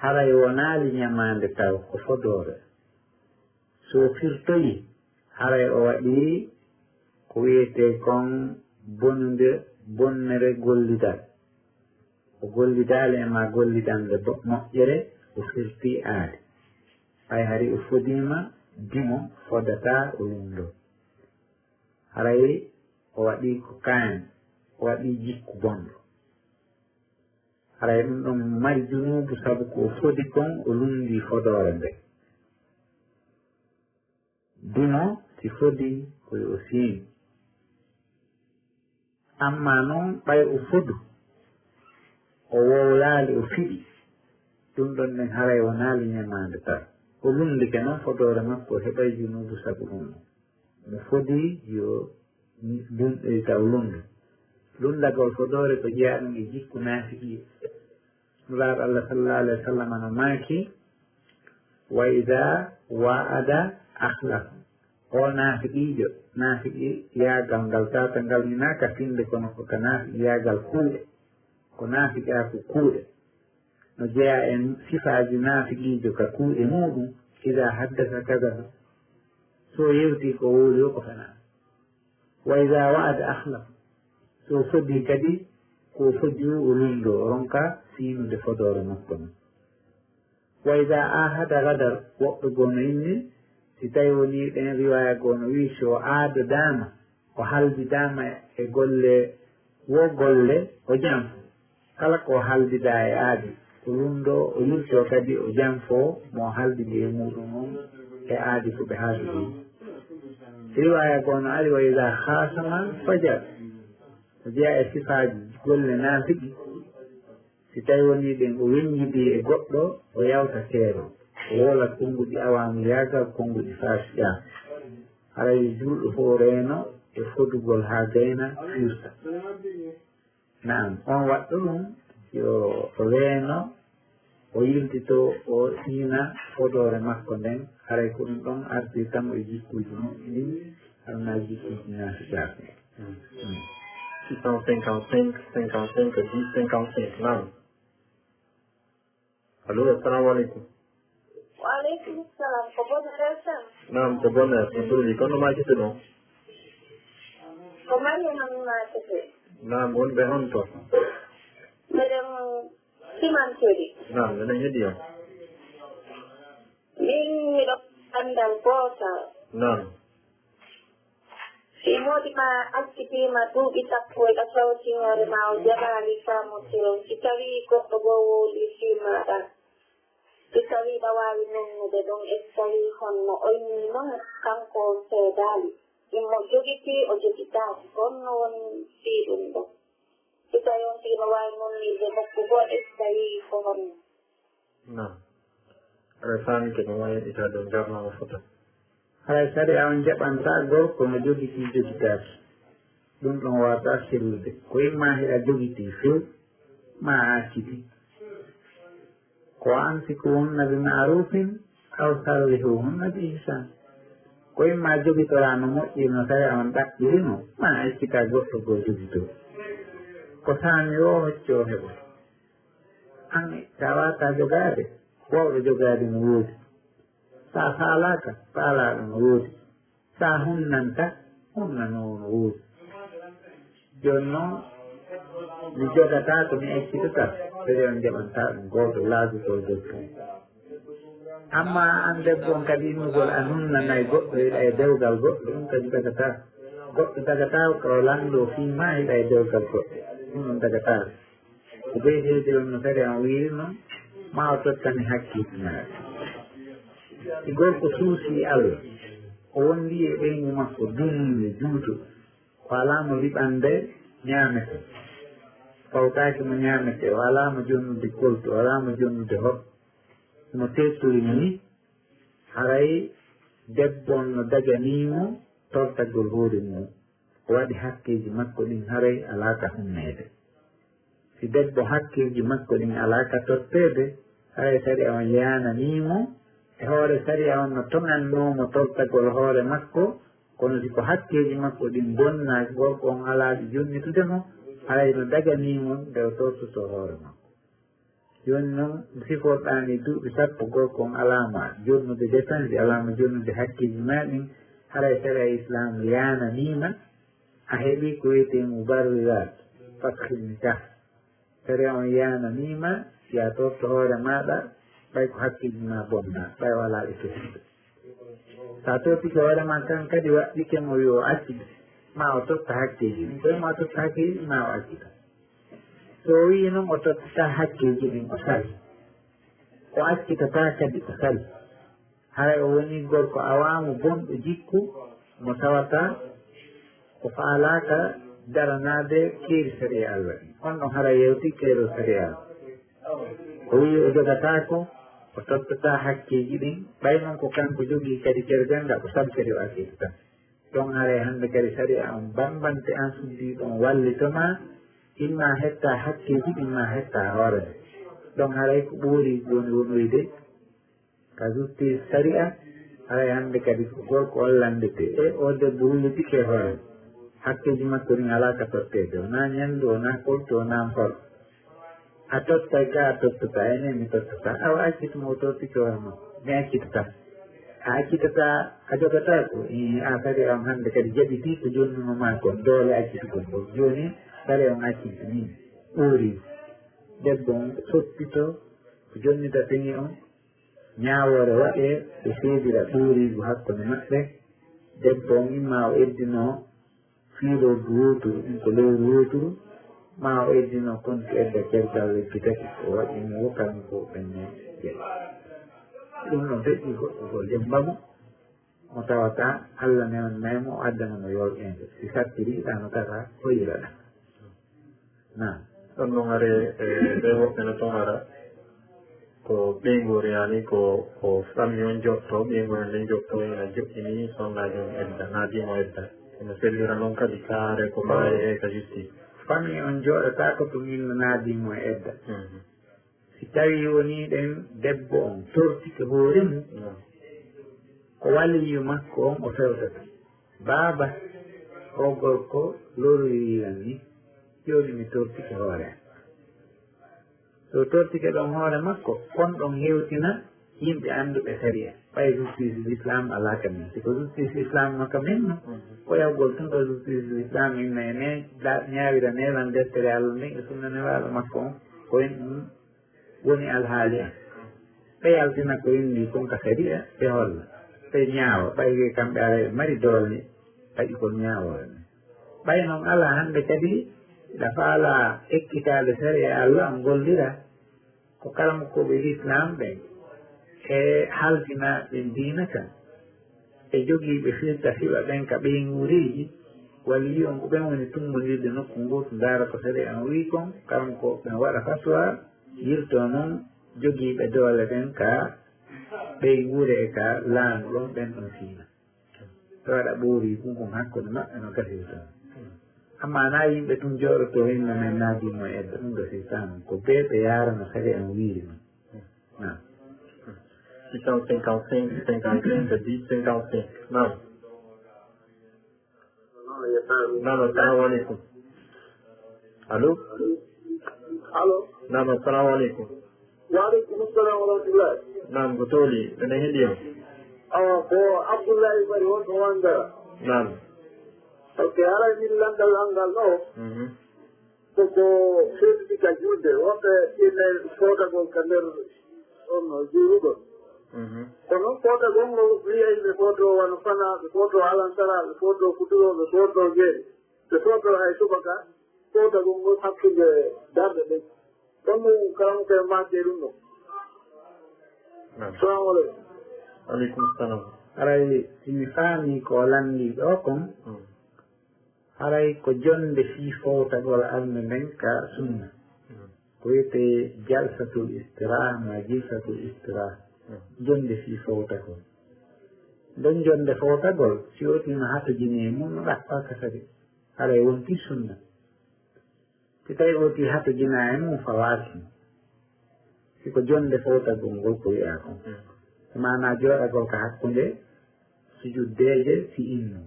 haray wonaali ñamaande taw ko fodoore so firtoyi haray o waɗi ko wiyete kon bonnere gollidal o gollidaali e ma gollidande moƴƴere o firti aade hay hari o fodiima dimo fodata o lundo haray o waɗi ko kaani o waɗi jikku bonɗo haray ɗum ɗon mari junubu sabu ko o fodi kon o lundi fodore nde dimo si fodi koye o siimi amma noon ɓay o fodu o wowlaali o fiɗi ɗum ɗon nden haray o naali ñamande tan o lundike noon fodore makko heɓay junubu sabu ɗum mo fodi yo taw lundu lundagol fodore ko jeeya ɗum e jikku naafiɗi nulaaɗo Allah sallallahu alayhi wa sallam no maaki wa ida wa'ada akhlaf o naafiɗiijo naafiɗi yaagal ngal tata ngal ninaka finde kono ko ka naafiɗi yaagal kuuɗe ko naafiɗa ko kuuɗe no jeeya en sifaaji naafiɗiijo ka kuuɗe muɗum ida haddasa kadaba so yewti ko wowli o ko fena wa ida wa'ada akhlaf so foddi kadi ko foddi o lundo ronka siinude fodore makko non wa ida ahada gadar woɓɓe gono inni si tawi woni ɗen riwaya gono wi so aadadama o haldidama e golle wo golle o janfo kala ko haldida e aadi o lundo o yurto kadi o janfo mo haldidi e muɗum on e aadi ko ɓe haaldidi riwaya gono ari wa ida hasama fajar o jeeya e sifaaji golle naafiɗi si tawi woni ɗen o weññidi e goɗɗo o yawta seeɗo o wolat konnguɗi awamu yaaga konnguɗi faasiƴa haray julɗo fof reeno e fodugol haa gayna firta naam on waɗɗo ɗum yo reeno o yiltito o siina fodore makko nden haray ko ɗum ɗon arti tan e jikkuji ɗin harna jikkuji naasiƴaɓe 655 55 10 55 naam. Allo, assalamu alaikum. Wa alaikum salam. Ko bonheur tan? Naam, ko bonheur. Ko ɗum kono ma kiti ɗon? Ko Mariam ma kiti. Naam, wonɓe on to? Miɗen Simantiri. Naam, minen heɗi on. Min miɗo andal gotal. Naam. Si modi ma accitima duuɓi sappo e ɗasawtinore ma o jaɓali famotiro si tawi goɗɗo goo wowli fimaɗa si tawi ɗa wawi nonnude ɗon e tawi honno oyni noon kanko seedali immo jogiti o jogitaki honno woni fiɗum ɗon si tawi on tima wawi nonnirde nokku goo e tawi ko honno nam aɗa faami ke ɗum wawi itade o jarnama fota haray kadi on jaɓanta gorko no jogiti jogitaki ɗum ɗon wawata sellude ko imma heɗa jogiti few ma acciti ko amsikuhunna bi ma'rufin aw sarrihuhunna bi ihsan ko imma jogitora no moƴƴi no tawi on ɗaɓɓirino ma accita goɗɗo goo jogito ko saami o hocco heɓa an tawata jogade wawɗo jogade no woodi sa falaka falaɗo no woodi sa hunnanta hunnano no woodi joni noon mi jogata ko mi ekkitata kadi on jaɓanta ɗum goto laaduto debbo amma an debbo on kadi immugol an hunnanayi goɗɗo hiɗa e dewgal goɗɗo ɗum kadi dagata goɗɗo dagata ko lanndo fiima hiɗa e dewgal goɗɗo ɗum ɗum dagataɓe ko ɓeydede on no kadi an wiiri noon ma o tottani hakkille maɗa si gorko suusi Allah o wondi e ɓeygu makko dunnde juuto ko alamo riɓande ñaamete fawtaki mo ñaamete o alamo jonnude kolto o alamo jonnude hoɓɓe no tettori ni haray debbo on no daganimo tortagol hoore mum o waɗi hakkeji makko ɗin haray alaka hunnede si debbo hakkeji makko ɗin alaka tottede haray sari on yananimo e hoore sari on no toŋannomo tortagol hoore makko kono siko hakkeji makko ɗin bonnaki gorko on alaaɗi jonnitudemo haray no daganimo nde o tortoto hoore makko joni noon siforɗani duuɓi sappo gorko on alama jonnude dépense alama jonnude hakkeji maɗin haray sari a islam yananima a heeɓi ko wiyete mubarrirat fakhilni ka sari on yananima ya torto hoore maɗa ɓay ko hakkeji ma bonna ɓay wala e totiɗo sa tortike hoorema kan kadi waɗɗike mo yo accide ma o totta hakkeji ɗin koye ma o totta hakkeji ɗin ma o accida so wi noon o tottata hakkeji ɗin o sali o accitata kadi o sali haray o woni gorko awamo bonɗo jikku mo tawata ko faalaka daranade keeri sariya Allah ɗin on ɗon haray yewti keero sariya Allah o wi o jogatako o tottata hakkeji ɗin ɓay noon ko kanko jogii kadi kerganda ko sabkiri o accita tan ɗon haray hannde kadi sariya on bambante an suddi ɗon wallitoma imma hetta hakkeji imma hetta hoore nde ɗon haray ko ɓuuri joni wonoyde ka justice sariya haray hannde kadi ko gorko wallandete e o debbo hullitike hoore hakkeji makko ɗin ala ka tottede wona ñanndu wona kolto wona hol a tottay ka a tottata enen mi tottata awa accituma o tortike hoore makko mi accitata a accitata a jogata ko a sari on hannde kadi jaɓiti ko jonnunoma kon doole accitugol ngol joni sari on acciti ni ɓuuri debbo on soppito ko jonnita peñi on ñaawore waɗe ɓe seedira ɓuurigu hakkude maɓɓe debbo on imma o eddino fiirodu woturu ɗum ko lewru woturu ma o eddino konti edda cergal leggi tati o waɗimo kanko ɓenne jeɗa ɗum ɗon feƴƴi goɗɗo ko jembamo mo tawata Allah newannaymo o addanamo yolƴede si sattiriɗa no tata hoyiraɗa na ɗon ɗon are ɓe woɓɓe no toon ara ko ɓeygori yani ko famille on jotto ɓeygori nden jotto ena joƴƴini sonnaji on edda naadimo edda eno sellira noon kadi kaare ko mbawi e ka justice famille on jooɗata ko to min naadimo e edda si tawi woni ɗen debbo on tortike hoore mum ko waliyu makko on o fewtata baaba o gorko loroyiran ni joni mi tortike hoore am so tortike ɗon hoore makko kon ɗon hewtina yimɓe annduɓe sariya ɓay justice l'islam ala ka men siko justice l'islam no ka men no ko yawgol tun ɗo justice l'islam inna e ne ñaawira nelan deftere Allah nden e sunna newaɗo makko on ko en ɗum woni alhaali en ɓe yaltina ko indi kon ka sariya ɓe holla ɓe ñaawa ɓay wi kamɓe ara ɓe mari doole kadi kon ñaawore men ɓay noon ala hannde kadi ɗa faala ekkitade sariya Allah on gollira ko kala mo koɓe l'islam ɓen e haltinaɓe diina kan e jogiiɓe firta fiɓa ɓen ka ɓeynguriji walli on ko ɓen woni tummodirde nokku ngotu ndaara ko sari an wi kon kanko ɓen waɗa faswa yirto noon jogiiɓe doole ɓen ka ɓeynguure e ka laangu ɗon ɓen ɗon fiina to waɗa ɓoori gungon hakkude maɓɓe no gasirtan amma na yimɓe tun jooɗoto hinno men naadimo e edda ɗum gasirtan ko ɓe ɓe yarano sari an wiiri non 655, 55, 10, 55. Naam. Naam, assalamu alaikum. Allô? Allô? Naam, assalamu alaikum. Wa alaikum assalam wa rahmatullah. Naam, gotoli, ene heɗi on. ko Abdullahi bari wonto wangara nam ok ara min landal angal ɗo koko feetude ka julde wonɓe ine fotagol ka nder ɗon juurugol kono fotagol ngo wiya ɓe foto wano fana ɓe foto alansara ɓe foto futuro ɓe foto jeeri ɓe foto hay subaka fotagol ngo hakkude darde ɗen ɗon ɗum karamke makke ɗum ɗo salamu aleykum aleykum salam haray simi faami ko lanndi ɗo kon haray ko jonde fii fowtagol alme nden ka sunna ko wiyete jalsatul istirah ma jilsatul istirah jonde fii fowtagol nden jonde fowtagol si wotima hatojini e mum no ɗaɓɓaka kadi haray wonti sunna si tawi woti hatojina e mum fawaki siko jonde fowtagol ngol ko wiya kon mana jooɗagol ko hakkunde sujuddeje si innu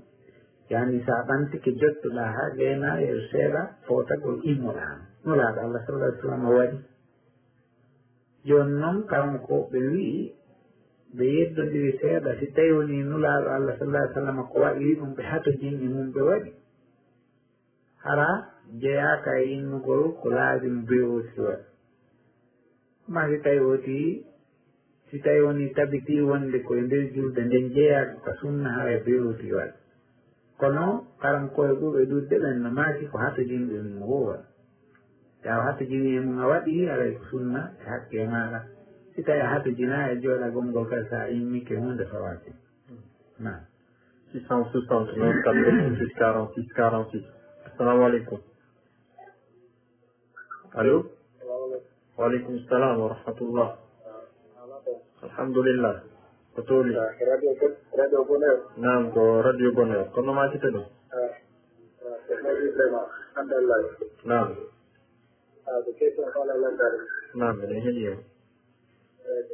yani sa ɓantike jottuɗa ha ɓeena yo seeɗa fowtagol immoɗama nulaaɗo Allah sallallahu alih w sallam waɗi joni noon kanko ɓe wii ɓe yeddodiri seeɗa si tawi woni nulaaɗo Allah sallallahu alih w sallam ko waɗiri ɗum ɓe hatojinɗi mum ɓe waɗi hara jeyaka e innugol ko laazim bewoti waɗa ma si tawi woti si tawi woni tabiti wonde koye nder julde nden jeeyaka ko sunna hara bewoti waɗa kono karankoye ɓuuɓe ɗudde ɓen no maaki ko hatojinɓe mum wowa yaw hatojini e mum a waɗi aray ko sunna e hakke maɗa si tawi a hatojina e jooɗagol ngol kadi sa immike hunde fawaki na 660 946 46 46 assalamu aleykum allo waaleykum salam wa rahmatullah alhamdulillah ko tooli radio bonheur nam ko radio bonheur kono makita ɗum alhamdulillah nam ko question fala landare nam minen heeɗi hen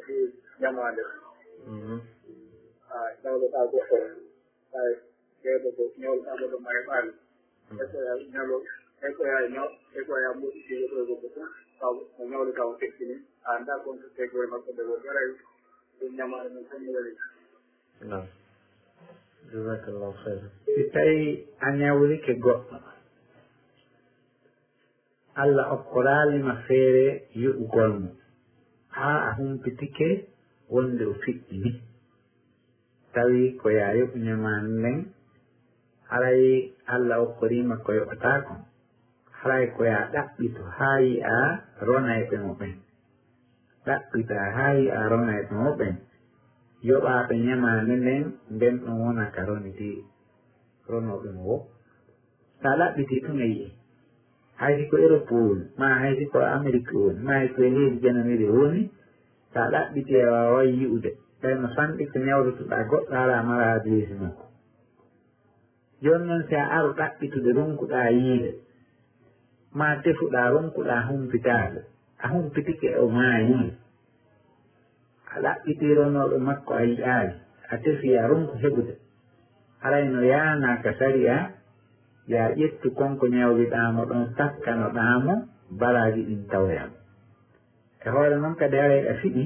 ɗi ñamade ñawloɗa goɗɗo ay ƴeeɗo ko ñawloɗaɗo ɗo ma heɓani ekoya ñalo ekoya ñaw ekoya moƴƴi ɗiɗoɗo ko fof taw ko ñawloɗa o tekkini a anda gonto tegoye makko ɓe woɗi aray ɗum ñamade men fof mi waɗi nam jasakallahu heyra si tawi a ñawrike goɗɗo Allah okkoraalima feere yoɓugol mo haa a humpitike wonde o fiɗɗini tawi ko ya yoɓ ñamaande nden haray Allah okkorima ko yoɓataako haray ko ya ɗaɓɓito haa yi a ronayɓe mo ɓen ɗaɓɓita haa yi a ronayɓe mo ɓen yoɓaaɓe ñamaande nden nden ɗum wona ka roniti ronoɓe mo wo sa ɗaɓɓiti tun e yi'e haysi ko Europe woni ma haysi ko Amérique woni ma haysi ko e leydi jananiri woni sa ɗaɓɓiti e wawa yi'ude ɓayno fanɗi ko ñawdotoɗa goɗɗo ala mara adresi makko joni noon si a aro ɗaɓɓitude ronkuɗa yiide ma tefuɗa ronkuɗa humpitade a humpitike o maayi a ɗaɓɓiti ronoɓe makko a yi'aali a tefi a ronku heɓude harayno yanaka sariya ya ƴettu konko ñawliɗamo ɗon sakkanoɗamo baraji ɗin tawoyam e hoore noon kadi haray a fiɗi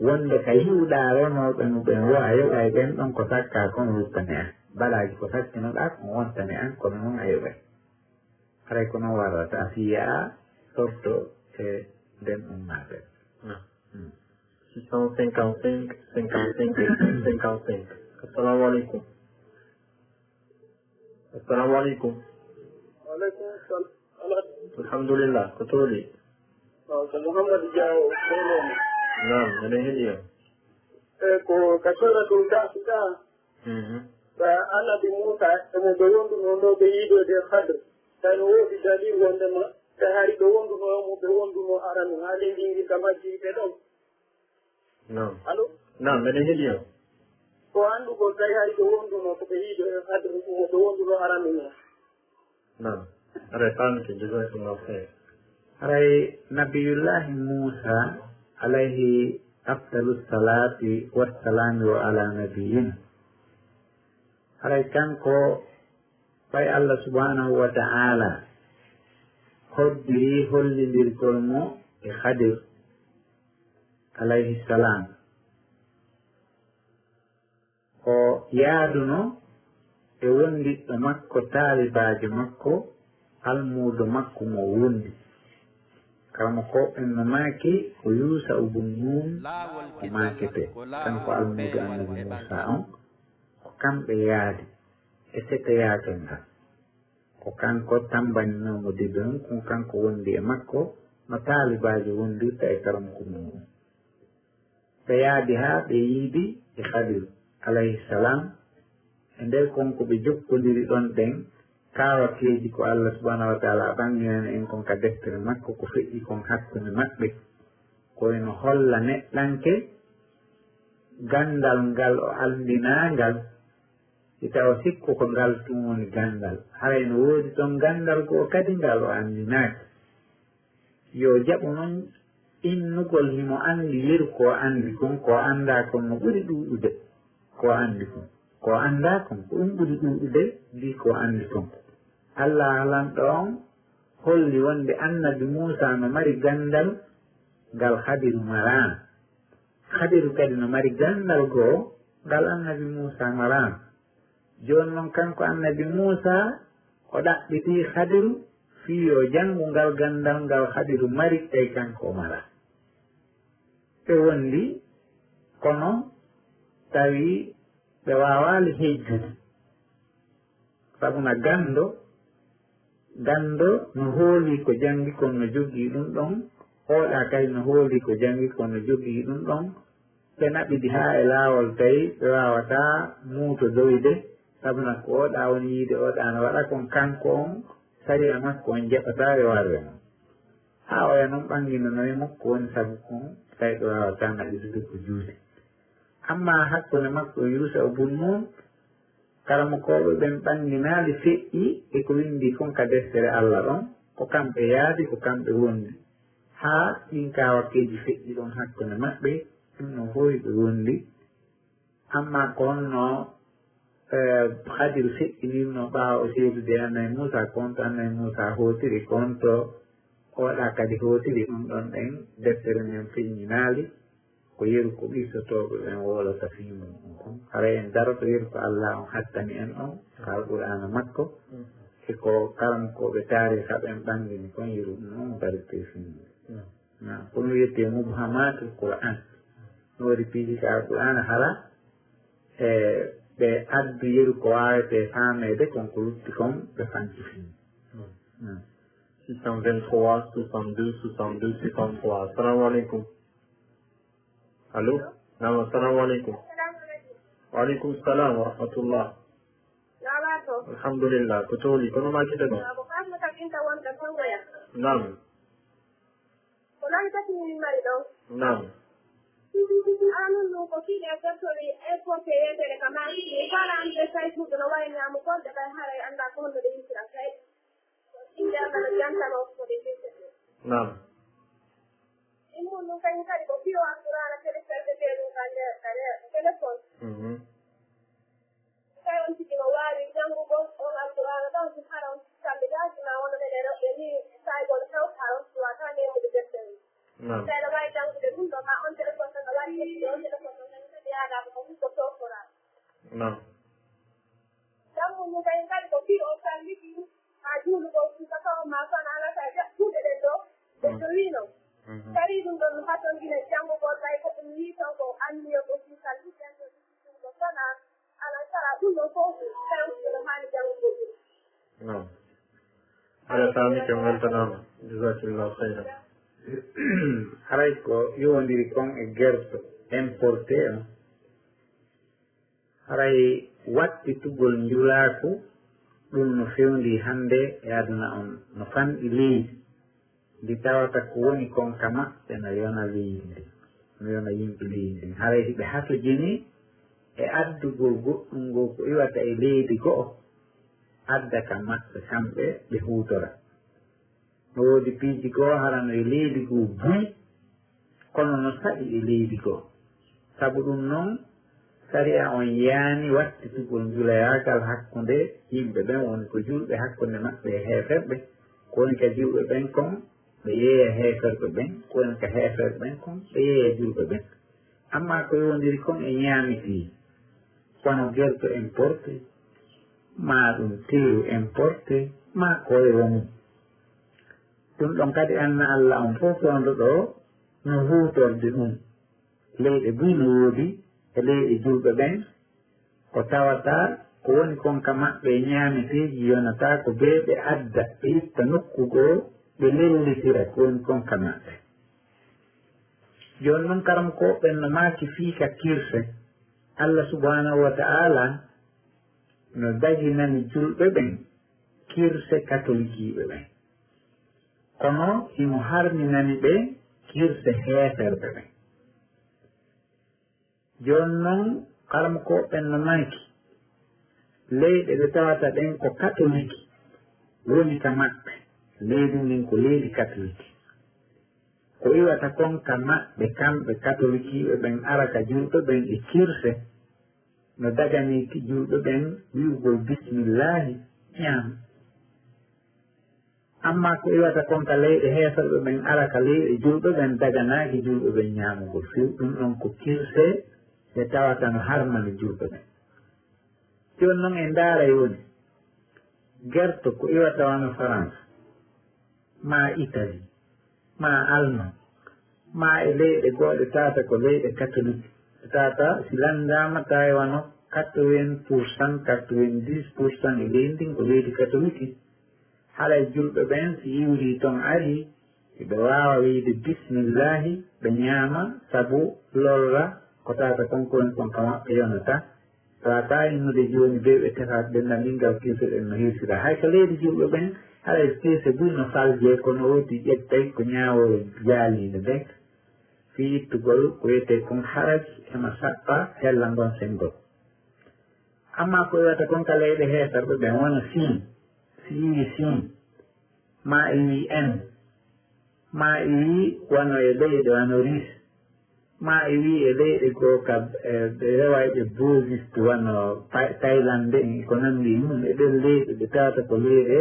wonde ka yiwɗa ronoɓe no ɓen wo a yoɓa e ɓen ɗon ko sakka kon ruttane an baraji ko sakkinoɗa kon wontane an kono noon a yoɓay haray ko noon warrata a fiya sorto e nden ɗum maɓe 655 55 55 assalamu aleykum assalamu aleykum waaleykum salam alhamdulillah ko tooli ko Mouhamadou Diaw koloni nam minen heeɗi on e ko ka soratul gasuɗa ba annabi Moussa emo ɓe wonduno ɗo ɓe yiidode hadre tawi no woodi dalil wondema te hari ɓe wondunomo ɓe wonduno arano ha leydi ndi ka majjiɓe ɗon nam allo nam minen heeɗi on ko andugol tawi hari ɓe wonduno ko ɓe yiidode hadre mo ɓe wonduno arano no nam aɗa famike jasakallahu heyra haray nabiyullahi Musa alayhi afdalu salati wassalami wa ala nabiyina haray kanko fay Allah subhanahu wa ta'ala hoddiri hollidirgol mo e Khadir alayhi salam o yaaduno e wondiɓɓe makko taalibaajo makko almuudo makko mo wondi kala ko en no maaki o yuusa ubun nun o maakete kanko almuudo annabi Musa on ko kamɓe yaadi e sete yaaten ngal ko kanko tambaninomo diɓe on ko kanko wondi e makko no taalibaajo wondirta e karam ko mum ɓe yaadi haa ɓe yiidi e Khadiru alayhi salam e nder konko ɓe jokkodiri ɗon ɗen kawakeji ko Allah subhanahu wa taala ɓanginani en kon ka deftere makko ko feƴƴi kon hakkunde maɓɓe koyno holla neɗɗanke gandal ngal o andinangal si tawa sikku ko ngal tum woni gandal harayno woodi ɗon gandal goo kadi ngal o andinaki yo jaɓu noon innugol himo andi yeru ko andi kon ko anda kon no ɓuri ɗuɗude ko andi kon ko anda kon ko ɗum ɓuri ɗuɗude mbi ko andi kon Allah halanɗo on holli wonde annabi Musa no mari gandal ngal Khadiru marano Khadiru kadi no mari gandal goo ngal annabi Musa marano joni noon kanko annabi Musa o ɗaɓɓiti Khadiru fiyo janngu ngal gandal ngal Khadiru mari tawi kanko mara ɓe wondi kono tawi ɓe wawali hejjude sabuna gando no hooli ko jangi kon no jogii ɗum ɗon oɗa kadi no hooli ko jangi kon no jogii ɗum ɗon ɓe naɓidi haa e laawol tawi ɓe wawata muuto doyde sabuna ko oɗa woni yiide oɗa no waɗa kon kanko on sariya makko on jaɓata e warre mon haa oya noon ɓanginanoye makko woni sabu kon tawi ɓe wawata naɓidude ko juuti amma hakkunde makko Yuusa o bun noon kala mo koɓe ɓen ɓanginaali feƴƴi e ko windi kon ka deftere Allah ɗon ko kamɓe yaadi ko kamɓe wondi haa ɗin kawakkeji feƴƴi ɗon hakkunde maɓɓe ɗum no hoyi ɓe wondi amma ko honno Khadiru feƴƴinirno ɓaawa o seedude annabi Musa konto annabi Musa hootiri konto oɗa kadi hootiri ɗum ɗon ɗen deftere men feƴñinaali ko yeru ko ɓirtotoɓe ɓen wolata fimu on hara en daroto yeru ko Allah on hattani en on ko alqur'ana makko eko karankoɓe taarika ɓen ɓangini kon yeru ɗum on darite fimu kono wiyete mubhamatul qur'an no waɗi piiji ko alqur'ana hara e ɓe addu yeru ko wawete famede konko lutti kon ɓe fanci fimu 623 62 62 63 assalamu aleykum allo naam assalamu aleykum waaleykum salam wa rahmatullah alhamdulillah ko tooli kono ma kita ɗon naam naam anun ɗum ko fiɗe e deftori importé yedere ka ma mi fala ande saytude no wayniyamo gonɗe ɓay haray anda ko honno ɗe yitira kay inde allah no jantano koɗe yitete naam immun ɗum kañum kadi ko fiyo alqurana téléchargete ɗum ka nder téléphone tawi on tigi no wawi janngugo on alqurana ɗon so hara on kamɓe gasima wono ɗeɗe rewɓe ni saygol fewta on suwata nemude deftere tawi no wawi janngude ɗum ɗo ma on téléphone tan no wawi ƴettude on téléphone ɗon kañum kadi yaadama ko huko toftora jangum ɗum kañum kadi ko fiyo on kan liggi ha juulugo suka taw ma fana alata juuɗe ɗen ɗo so wino tawi ɗum ɗon haton gine janngugol tawi ko ɗum wi ton ko anniyo ko sukal ɗiɗɗenɗo ɗum ko sona alan sara ɗum ɗon fof tawtude no hani janngugol ɗum ala famike weltanama jasakallahu khayran haray ko yowodiri kon e guerte importé o haray wattitugol njulaaku ɗum no fewndi hannde e aduna on no fanɗi leydi ndi tawata ko woni kon ka maɓɓe no yona leydi ndi no yona yimɓe leydi ndi haray hiɓe hatojini e addugol goɗɗum ngol ko iwata e leydi go'o adda ka maɓɓe kamɓe ɓe huutora no woodi piiji goo harano e leydi goo buyi kono no saɗi e leydi goo sabu ɗum noon saria on yaani wattitugol njulayagal hakkunde yimɓe ɓen woni ko julɓe hakkunde maɓɓe e heeferɓe ko woni ka julɓe ɓen kon ɓe yeeya heeferɓe ɓen ko woni ka heeferɓe ɓen kon ɓe yeeya julɓe ɓen amma ko yowndiri kon e ñaamitii kono gerto importé ma ɗum teew importé ma koye woni ɗum ɗon kadi anna Allah on fof tondo ɗo no hutorde ɗum leyɗe buy no woodi e leyɗe julɓe ɓen ko tawata ko woni konka maɓɓe ñaameteeji yonata ko bee ɓe adda ɓe itta nokku goo ɓe lellitira ko woni konka maɓɓe jooni noon karam ko ɓen no maaki fiika kirse Allah subhanahu wa ta'ala no daginani julɓe ɓen kirse catholique ɓe ɓen kono imo harminani ɓe kirse heeferɓe ɓen jooni noon karam ko ɓen no maaki leyɗe ɓe tawata ɗen ko catholique woni ka maɓɓe leydi ndin ko leydi catholique ko iwata kon ka maɓɓe kamɓe catholique ɓe ɓen ara ka julɓe ɓen e kirse no dagani julɓe ɓen wi'ugol bisimillahi ñaama amma ko iwata kon ka leyɗe heeferɓe ɓen ara ka leyɗe julɓe ɓen daganaki julɓe ɓen ñaamugol fiw ɗum ɗon ko kirse ɓe tawata no harmani julɓe ɓen joni noon e ndaara woni gerto ko iwata wano France ma Italie ma Allemagne ma e leyɗe goɗe tata ko leyɗe catholique tata si landama tawi wano 80% 90% e leydi ndin ko leydi catholique haɗa julɓe ɓen si iwri toon ari ɓe wawa wiide bisimillahi ɓe ñaama sabu lorra ko tata konko woni konka maɓɓe yonata tawata innude joni be ɓe tefat ɓenna mingal kirse ɗen no hirsira hay ko leydi julɓe ɓen haɗa kirse buy no falje kono woti ƴettay ko ñaawore jaalide ɓen fi ittugol ko wiyete kon haraj ema sappa hella ngon sengol amma ko wiyata kon ka leyɗe heetarɓe ɓen wona siin si yiwi siin ma e wi en ma e wi wano e leyɗe wano ris ma e wi e leyɗe goo ka ɓe rewayɓe bosiste wano Thaïlande en ko nanndi mum e ɗen leyɗe ɓe tawata ko leyɗe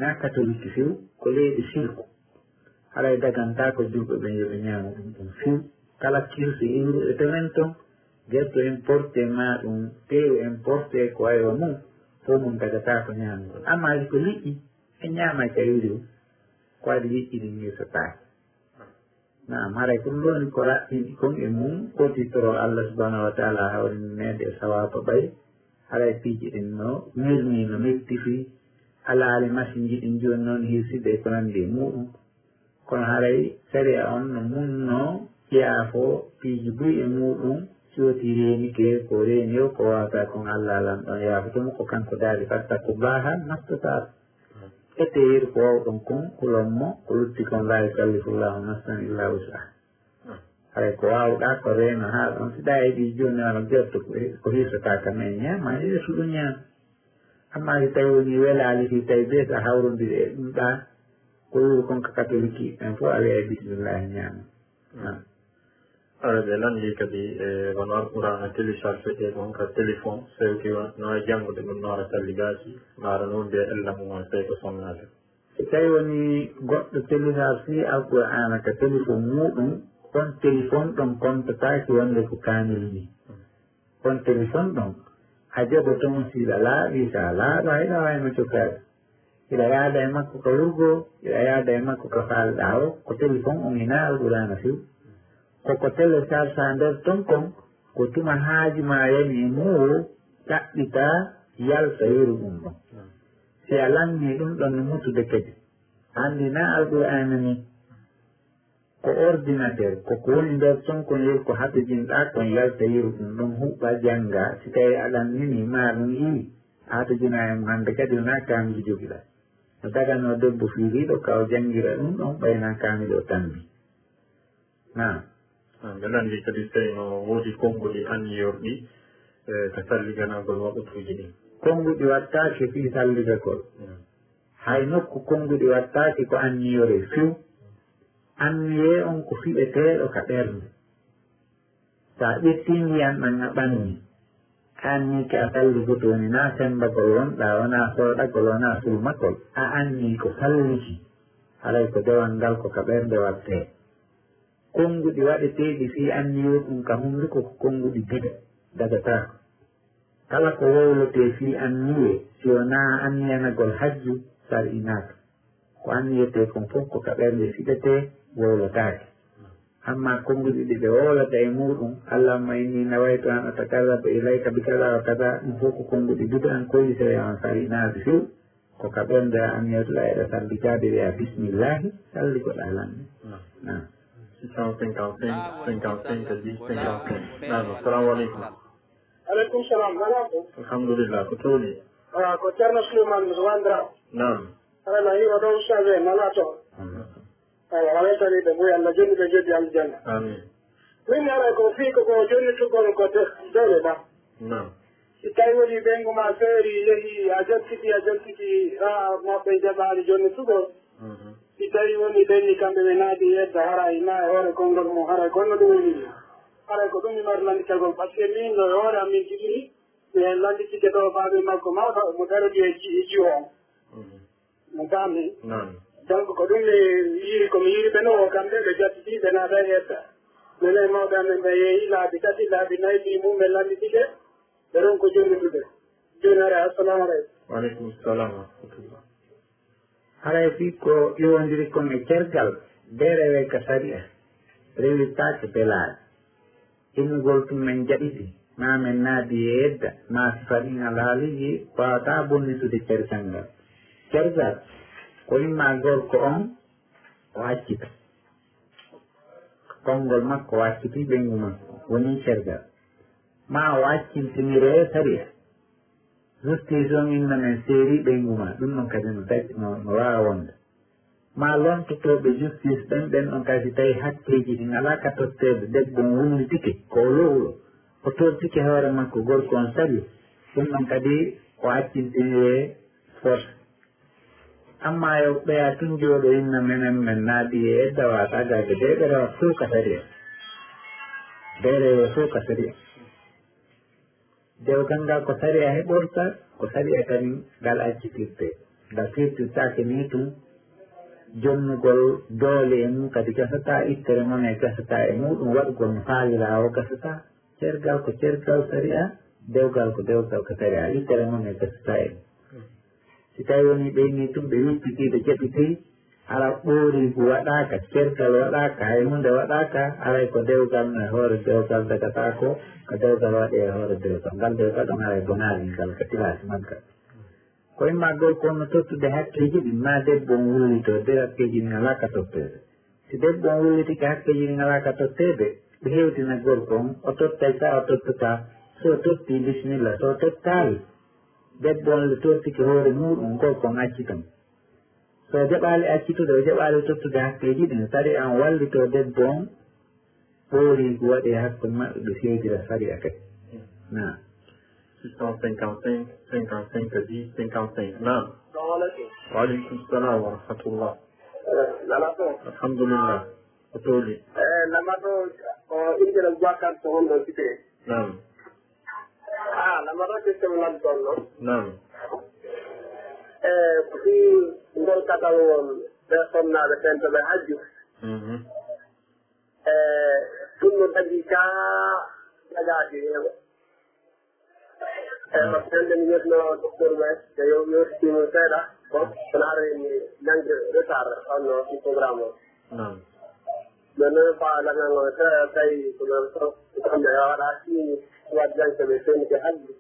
na catholique few ko leyɗe sirku haɗay daganta ko julɓe ɓen yoɓe ñaama ɗum ɗum few kala kirse iwruɗe temen toon gerto importé ma ɗum teew importé ko waywa mum fof mum dagata ko ñaamugol amma ko liƴƴi e ñaama ka iwri ko waɗi liƴƴi ɗi mirtataake naam haray ko ɗum ɗoni ko raɓɓiɗi kon e mum kotitoro Allah subhanahu wa taala hawrinede e sawaba ɓay haray piiji ɗin no mirni no mektifi alaali machine ji ɗin joni noon hirside ko nandi e muɗum kono haray saria on no munno ƴaafo piiji buy e muɗum sooti renike ko reeni o ko wawata kon Allah alan ɗon yaafotomo ko kanko daari fatta ko baaha naftotaaɗo etteyir ko wawɗon kon kulonmo ko lutti kon la yukallifullahu nafsan illa wus'aha hay ko wawɗa ko reeno haa ɗon si ɗa eɗi joni wano gerto ko hirsata kam e ñaama yeeso ɗum ñaama amma si tawi woni welali si tawi be so hawrodiri e ɗum ɗa ko wuro konko catholique ɓen fof a wiya bisimillahi ñaama ɓe nanndi kadi e wono alqurana télécharge e ɗon ka téléphone sewti no janngude ɗum noora salligaaji maara noon mbiya ella mum on tawi ko sonnaade so tawi woni goɗɗo télécharge alqurana ka téléphone muɗum on téléphone ɗon comptataaki wonde ko kamil ni on téléphone ɗon a jaɓo toon siɗa laaɓi sa laaɓa hiɗa wayno cokaade hiɗa yaada e makko ko wurgo hiɗa yaada e makko ko faalɗa o ko téléphone on hina alqurana few koko télécharge ha nder ton kon ko tuma haaji ma yani e muwo ɗaɓɓita yalta yeru ɗum ɗon si a lanni ɗum ɗon no mutude kadi andi na alqur'ana ni ko ordinateur koko woni nder ton kon yeru ko hatojinɗa kon yalta yeru ɗum ɗon huɓɓa jannga si tawi aɗan nini ma ɗum yiwi a hatojina e mo hannde kadi wona kamili jogiɗa no dagano debbo fiiriɗo ka o janngira ɗum ɗon ɓayna kamili o tammi nam ɓe nanndi kadi tawino woodi konnguɗi anniyorɗi ko salliganagol waɓatuji ɗin konnguɗi wattaake fii salligagol hay nokku konnguɗi wattaake ko anniyore few anniye on ko fiɓeteeɗo ka ɓernde so a ƴetti ndiyan ɗan a ɓanni anni ke a salligoto woni na sembagol wonɗa wona soɗagol wona sulmagol a anni ko salliki haray ko dewal ngal ko ka ɓernde wattee konnguɗi waɗeteeɗi fii anniyo ɗum ka hunde koko konnguɗi diga dagatako kala ko wowlete fi anniye si wona anniyanagol hajju sar'inaka ko anniyete kon fof ko ka ɓernde fiɗete wowlotake amma konguɗi ɗi ɓe wowlata e muɗum allahumma inni nawaytu an atakarraba ilayka bi kaza wa kaza ɗum fof ko konguɗi dude an koyli tawi an sar'inade few ko ka ɓernde anniyatuɗa eɗa sallitade wiya bisimillahi salli goɗa lanɗe 655 55 10 55 nano salamu aleykum aleykum salam nanaako alhamdulillah ko towni ko ceerno souleymane wandra nam alana hiwa ɗo ustade nana toon walaytani ɓe ɓoyi allah jonni ɓe joddi aljanna amin min ara ko fii ko jonni tugol ko dole ɗa nam si tawi woni ɓengu ma feeri yehi a jokkiti moɓɓe jaɓaari jonni tugol si tawi woni ɓenni kamɓe ɓe naadi yedda haray na e hoore konngol mum haray konno ɗum woni haray ko ɗum mi mari landitagol par ce que min no e hoore am min jiɗiri mi landitike ɗo baaɓe makko mawɗo mo darodi e jiwo on mo faami donc ko ɗum mi yiri komi yiri ɓe no o kamɓe ɓe jattiti ɓe naata yedda minen mawɓe amen ɓe yehi laabi tati laabi nayi mbi mum ɓe landitike ɓe ɗon ko jonnitude joni haray assalamu aleykum waleykum salam wa rahmatullah haray fi ko iwondiri kon e cergal be rewe ka sariya rewirtake belaaɗe innugol tum men jaɓiti ma men naadi e yedda ma sifaɗin alhaaliji wawata bonnitude cergal ngal cergal ko imma gorko on o accita konngol makko o acciti ɓengu makko woni cergal ma o accintinire sariya justice on inna men seeri ɓengu ma ɗum ɗon kadi no wawa wonde ma lontotoɓe justice ɓen ɗon kadi tawi hakkeji ɗi ngala ka tottede debbo wumlitike ko lowlo o tortike hoore makko gorko on sali ɗum ɗon kadi o accintinire force amma yo ɓeya tun jooɗo inna menen men naadi e edda wata gage de ɓe rewa fof ka sariya ɓe rewa fof ka sariya dewgal ngal ko sariya heɓorta ko sariya kadi ngal accitirte ngal firtirtake ni tum jonnugol doole e mum kadi gasata ittere mon e gasata e muɗum waɗugol no faalira o gasata cergal ko cergal sariya dewgal ko dewgal ko sariya ittere mon e gasata e mum si tawi woni ɓeyni tum ɓe wippitiɓe jaɓiti ala ɓoori waɗaka cergal waɗaka hay hunde waɗaka aray ko dewgal no e hoore dewgal dagata ko dewgal waɗe e hoore dewgal ngal dewgal ɗon aray bonari ngal ka tilasi maggal ko imma gorko on no tottude hakkeji ɗin ma debbo on wullito de hakkeji ɗin ala ka tottede si debbo on wullitike hakkeji ɗin ala ka tottede ɓe hewtina gorko on o tottay sa o tottata so totti bisimilla so tottali debbo on le tortike hoore muɗum gorko on accitan so jaɓali accitude o jaɓali tottude hakkeji ɗin sari an wallito debbo on ɓoori ko waɗe hakkude maɓɓe ɓe seedira sari a kadi na 655 55 10 55 naam salamualeykum waaleykum salam wa rahmatullah nana toon alhamdulillah ko towli nama ɗo ko indira boikat to on ɗo site naam nama ɗo systéme nan toon noon naam ko fi ngol kadal won ɓe sonnaɓe tentoɓe hajju ɗum no tagi ka tagaji heewa par ce que nde mi wiyetno docteur ɓe te yewtitimo seeɗa bon sono arani nangde retard onno si programme o mais noon fa lagal o tawi ko ɗon to kamɓe waɗa signe waɗ jankeɓe senike hajji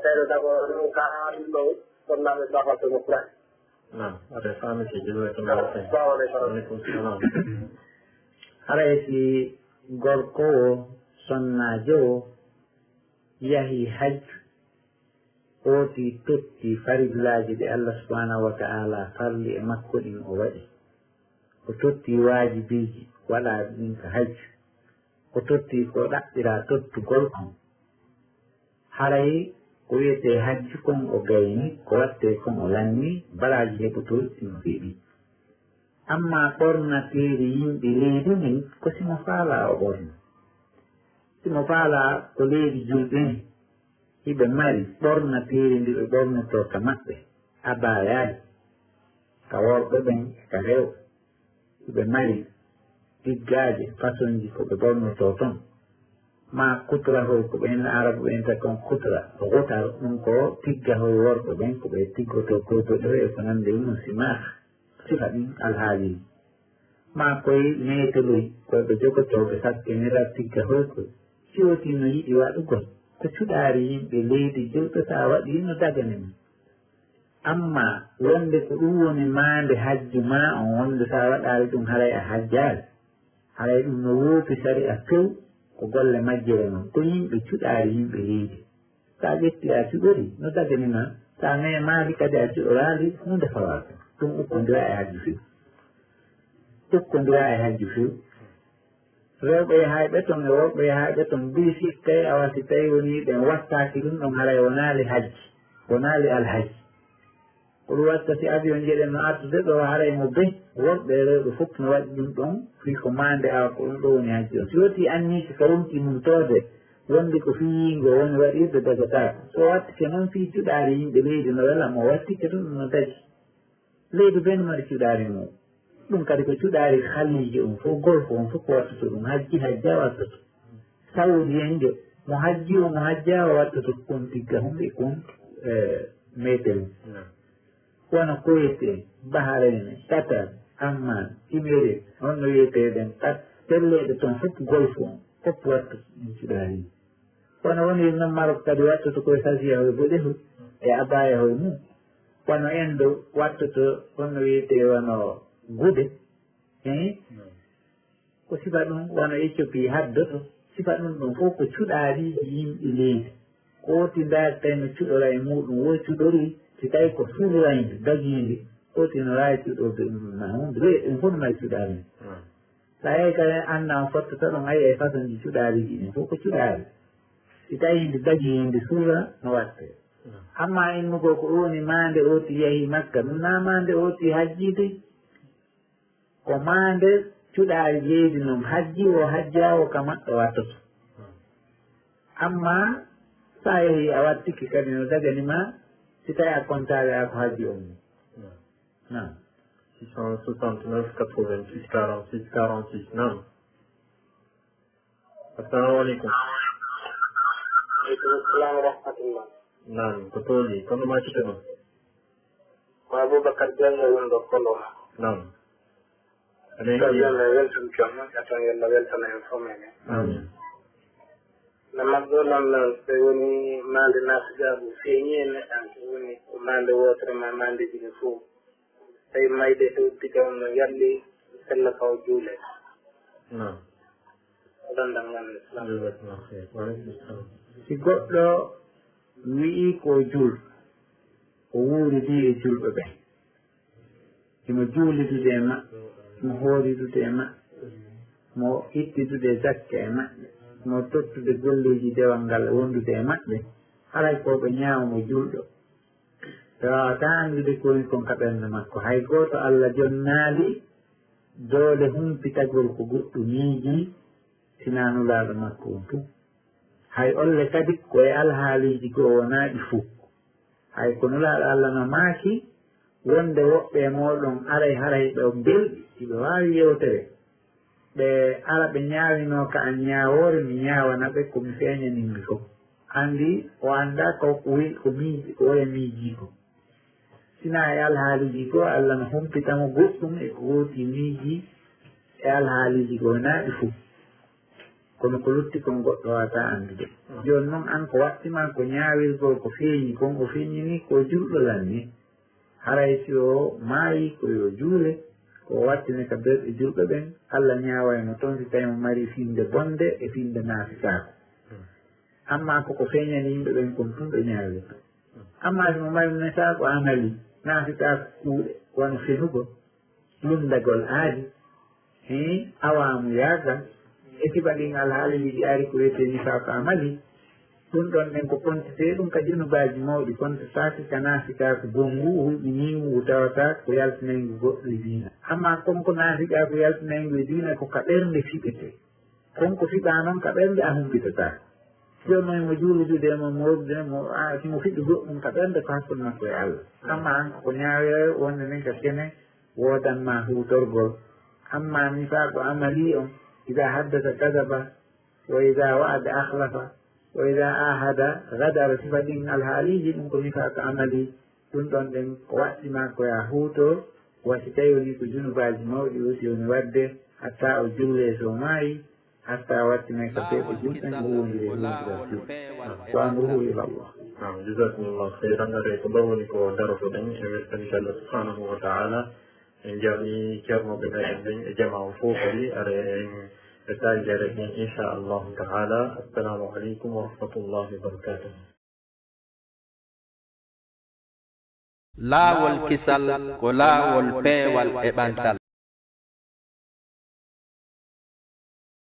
tawi dago ɗum ka ɗum ɗon sonnaɓe bafattono plat aɗa faami si jazakumallahwaaleykum salam haray si gorko o sonnajo o yahi hajju ooti totti farillaji ɗi allah subhanahu wa ta'ala farli e makko ɗin o waɗi o totti waajibiji waɗa ɗin ka hajju o totti ko ɗaɓɓira tottugol kon haray ko wiyete hajju kon o gayni ko watte kon o lanni baraji heɓotol sino fiiɗi amma ɓornateeri yimɓe leydi ndin ko simo faala o ɓorna simo faala ko leydi julɓe hiɓe mari ɓornateeri ndi ɓe ɓornoto ka maɓɓe abayaji ka worɓe ɓen ka rewɓe hiɓe mari ɗiggaaje façon ji ko ɓe ɓornoto toon ma kutura hoy ko ɓen arabu ɓen ta kon kutura o gotal ɗum ko tigga hoy worɓe ɓen ko ɓe tiggoto kotoɗo e ko nande ɗum simah sifa ɗin alhaali ma koye meteloy koɓe jogotoɓe sakkenira tigga hoy ko siwoti no yiɗi waɗugol ko cuɗaari yimɓe leydi jewto sa waɗi no daganima amma wonde ko ɗum woni maande hajju ma on wonde sa waɗaali ɗum haray a hajjaali haray ɗum no woopi sari a few ko golle majjere noon ko yimɓe cuɗaari yimɓe leydi sa ƴetti a cuɗori no daganima sa memaali kadi a cuɗoraali hunde fawaaka ɗum ukkondira e hajju few ukkondira e hajju few rewɓe yahay ɓeton e worɓe yahay ɓeton mbi sikkay awa si tawi woni ɓen wattaaki ɗum ɗon haray wonaali hajji wonaali alhajji ko ɗum watta si avion jeɗen no artude ɗo haray mo be worɓe e rewɓe fof no waɗi ɗum ɗon fi ko mande awa ko ɗum ɗo woni hajji on si woti anniki ka wonti mum toode wonde ko fiyingo woni waɗirde dagataako so wattike noon fi cuɗaari yimɓe leydi no wela mo wattike ɗum no dagi leydi ben maɗi cuɗaari mum ɗum kadi ko cuɗaari halliiji on fof golfo on fof ko wattoto ɗum hajji hajja wattoto saoudien mo hajji o mo hajjawa wattoto kon tigga humɓe kon metel wono koyete baharene qatar amman imérite on no wiyeteɗen pat pelleɗe toon fof golfo on fof wattoto ɗum cuɗaari wono woni noon marok kadi wattoto koye sasiyahoye boɗehu e abayahoye mum wono en ɗo wattoto on no wiyete wono gude ko sifa ɗum wono éthiopie haddoto sifa ɗum ɗum fof ko cuɗaariji yimɓe leydi ko woti ndaari tawi no cuɗora e muɗum wo cuɗori si tawi ko fulwayde dagiide oti no waawi cuɗorde ɗum na hunde we ɗum fof no mari cuɗaari sa yehi kadi anna on fottata ɗum ayi e façon ji cuɗaariji ɗin fof ko cuɗaari si tawi hinde dagi hinde suura no watte amma innugo ko woni maande oti yehi makka ɗum na maande oti hajjiide ko maande cuɗaari leydi noon hajji o hajjawo ka maɗɗo wattoto amma sa yehi a wattiki kadi no daganima si tawi a comptare a ko hajji on non 669 86 46 46 non assalamu aleykum aleykum salam wa rahmatullah non ko tooli kono ma cite ɗon ko aboubacar diallo wonɗo koloma non aɗa weltan joom atan yalla weltana en fof menen amin no magɗo noon so woni mande nasijaɓu feeñi e neɗɗanke woni ko mande wotere ma mande jini fof tawi mayde to diga on no yalli sella kaw juule non oɗon dangan islam si goɗɗo wi'i ko juul o wuuridi e julɓe ɓen imo juulitude e maɓɓe mo hooridude e maɓɓe mo ittidude e zakke e maɓɓe mo tottude golleji dewal ngal wondude e maɓɓe haray ko ɓe ñaawa mo julɗo ɓe wawata anndude koni kon ka ɓernde makko hay gooto Allah jonnaali doole humpitagol ko goɗɗum miiji sinanulaaɗo makko on fuu hay olle kadi koye alhaaliji goo wonaaɗi fuu hay ko nulaaɗo Allah no maaki wonde woɓɓe e mooɗon aray haray ɓe belɗi iɓe waawi yewtere ɓe ara ɓe ñaawinoo ka an ñaawoore mi ñaawana ɓe ko mi feeñaninmi fof anndi o annda ko wi ko miiji ko woya miijii ko sina e alhaaliji goo Allah no humpitamo goɗɗum e ko wooti miiji e alhaaliji goo naaɗi fof kono ko lutti kon goɗɗo wawata anndude jooni noon an ko waɗtima ko ñaawirgol ko feeñi kon o feeñini ko julɗo lanni haray si o maayi ko yo juule ko wattine ka berɗe julɓe ɓen Allah ñaawaymo toon si tawi mo mari finde bonde e finde naafitaako amma koko feeñani yimɓe ɓen kon tun ɓe ñaawirta amma si mo mari nesaako amali naafitaako kuuɗe wono fenugo lundagol aadi awaamu yaagal e siba ɗin alhaaliji ari ko wiyete nifaako amali ɗum ɗon ɗen ko kontite ɗum ka junubaji mawɗi kontataake ka naafika ko gongu hulɓi niwu tawata ko yaltinaygu goɗɗo e diina amma comme ko naafika ko yaltinaygu e diina ko ka ɓernde fiɓete comme ko fiɓa noon ka ɓernde a humpitata jooni mo juuludude mo mawɗude mo simo fiɗi goɗɗum ka ɓernde ko hakkude makko e Allah amma an ko ñaawe wonde nen ka kene wodanma huutorgol amma nifaako amali on ida haddata kadaba وإذا وعد أخلف وإذا عاهد غدر صفة الحالي من كنفاق عملي تنتون دين وقت ما كويا هوتو وستيوني كجنوباج مودي وسيوني ودي حتى أجولي سوماي حتى وقت ما يكتب جنسا وأمره إلى الله. نعم جزاكم الله خيرا. أريكم كو درس دين إن شاء الله سبحانه وتعالى إن جاني كرمو بناء جمع فوقي أريم رسالة إن شاء الله تعالى. السلام عليكم ورحمة الله وبركاته. لا والكسل كلا والبي والإبانتل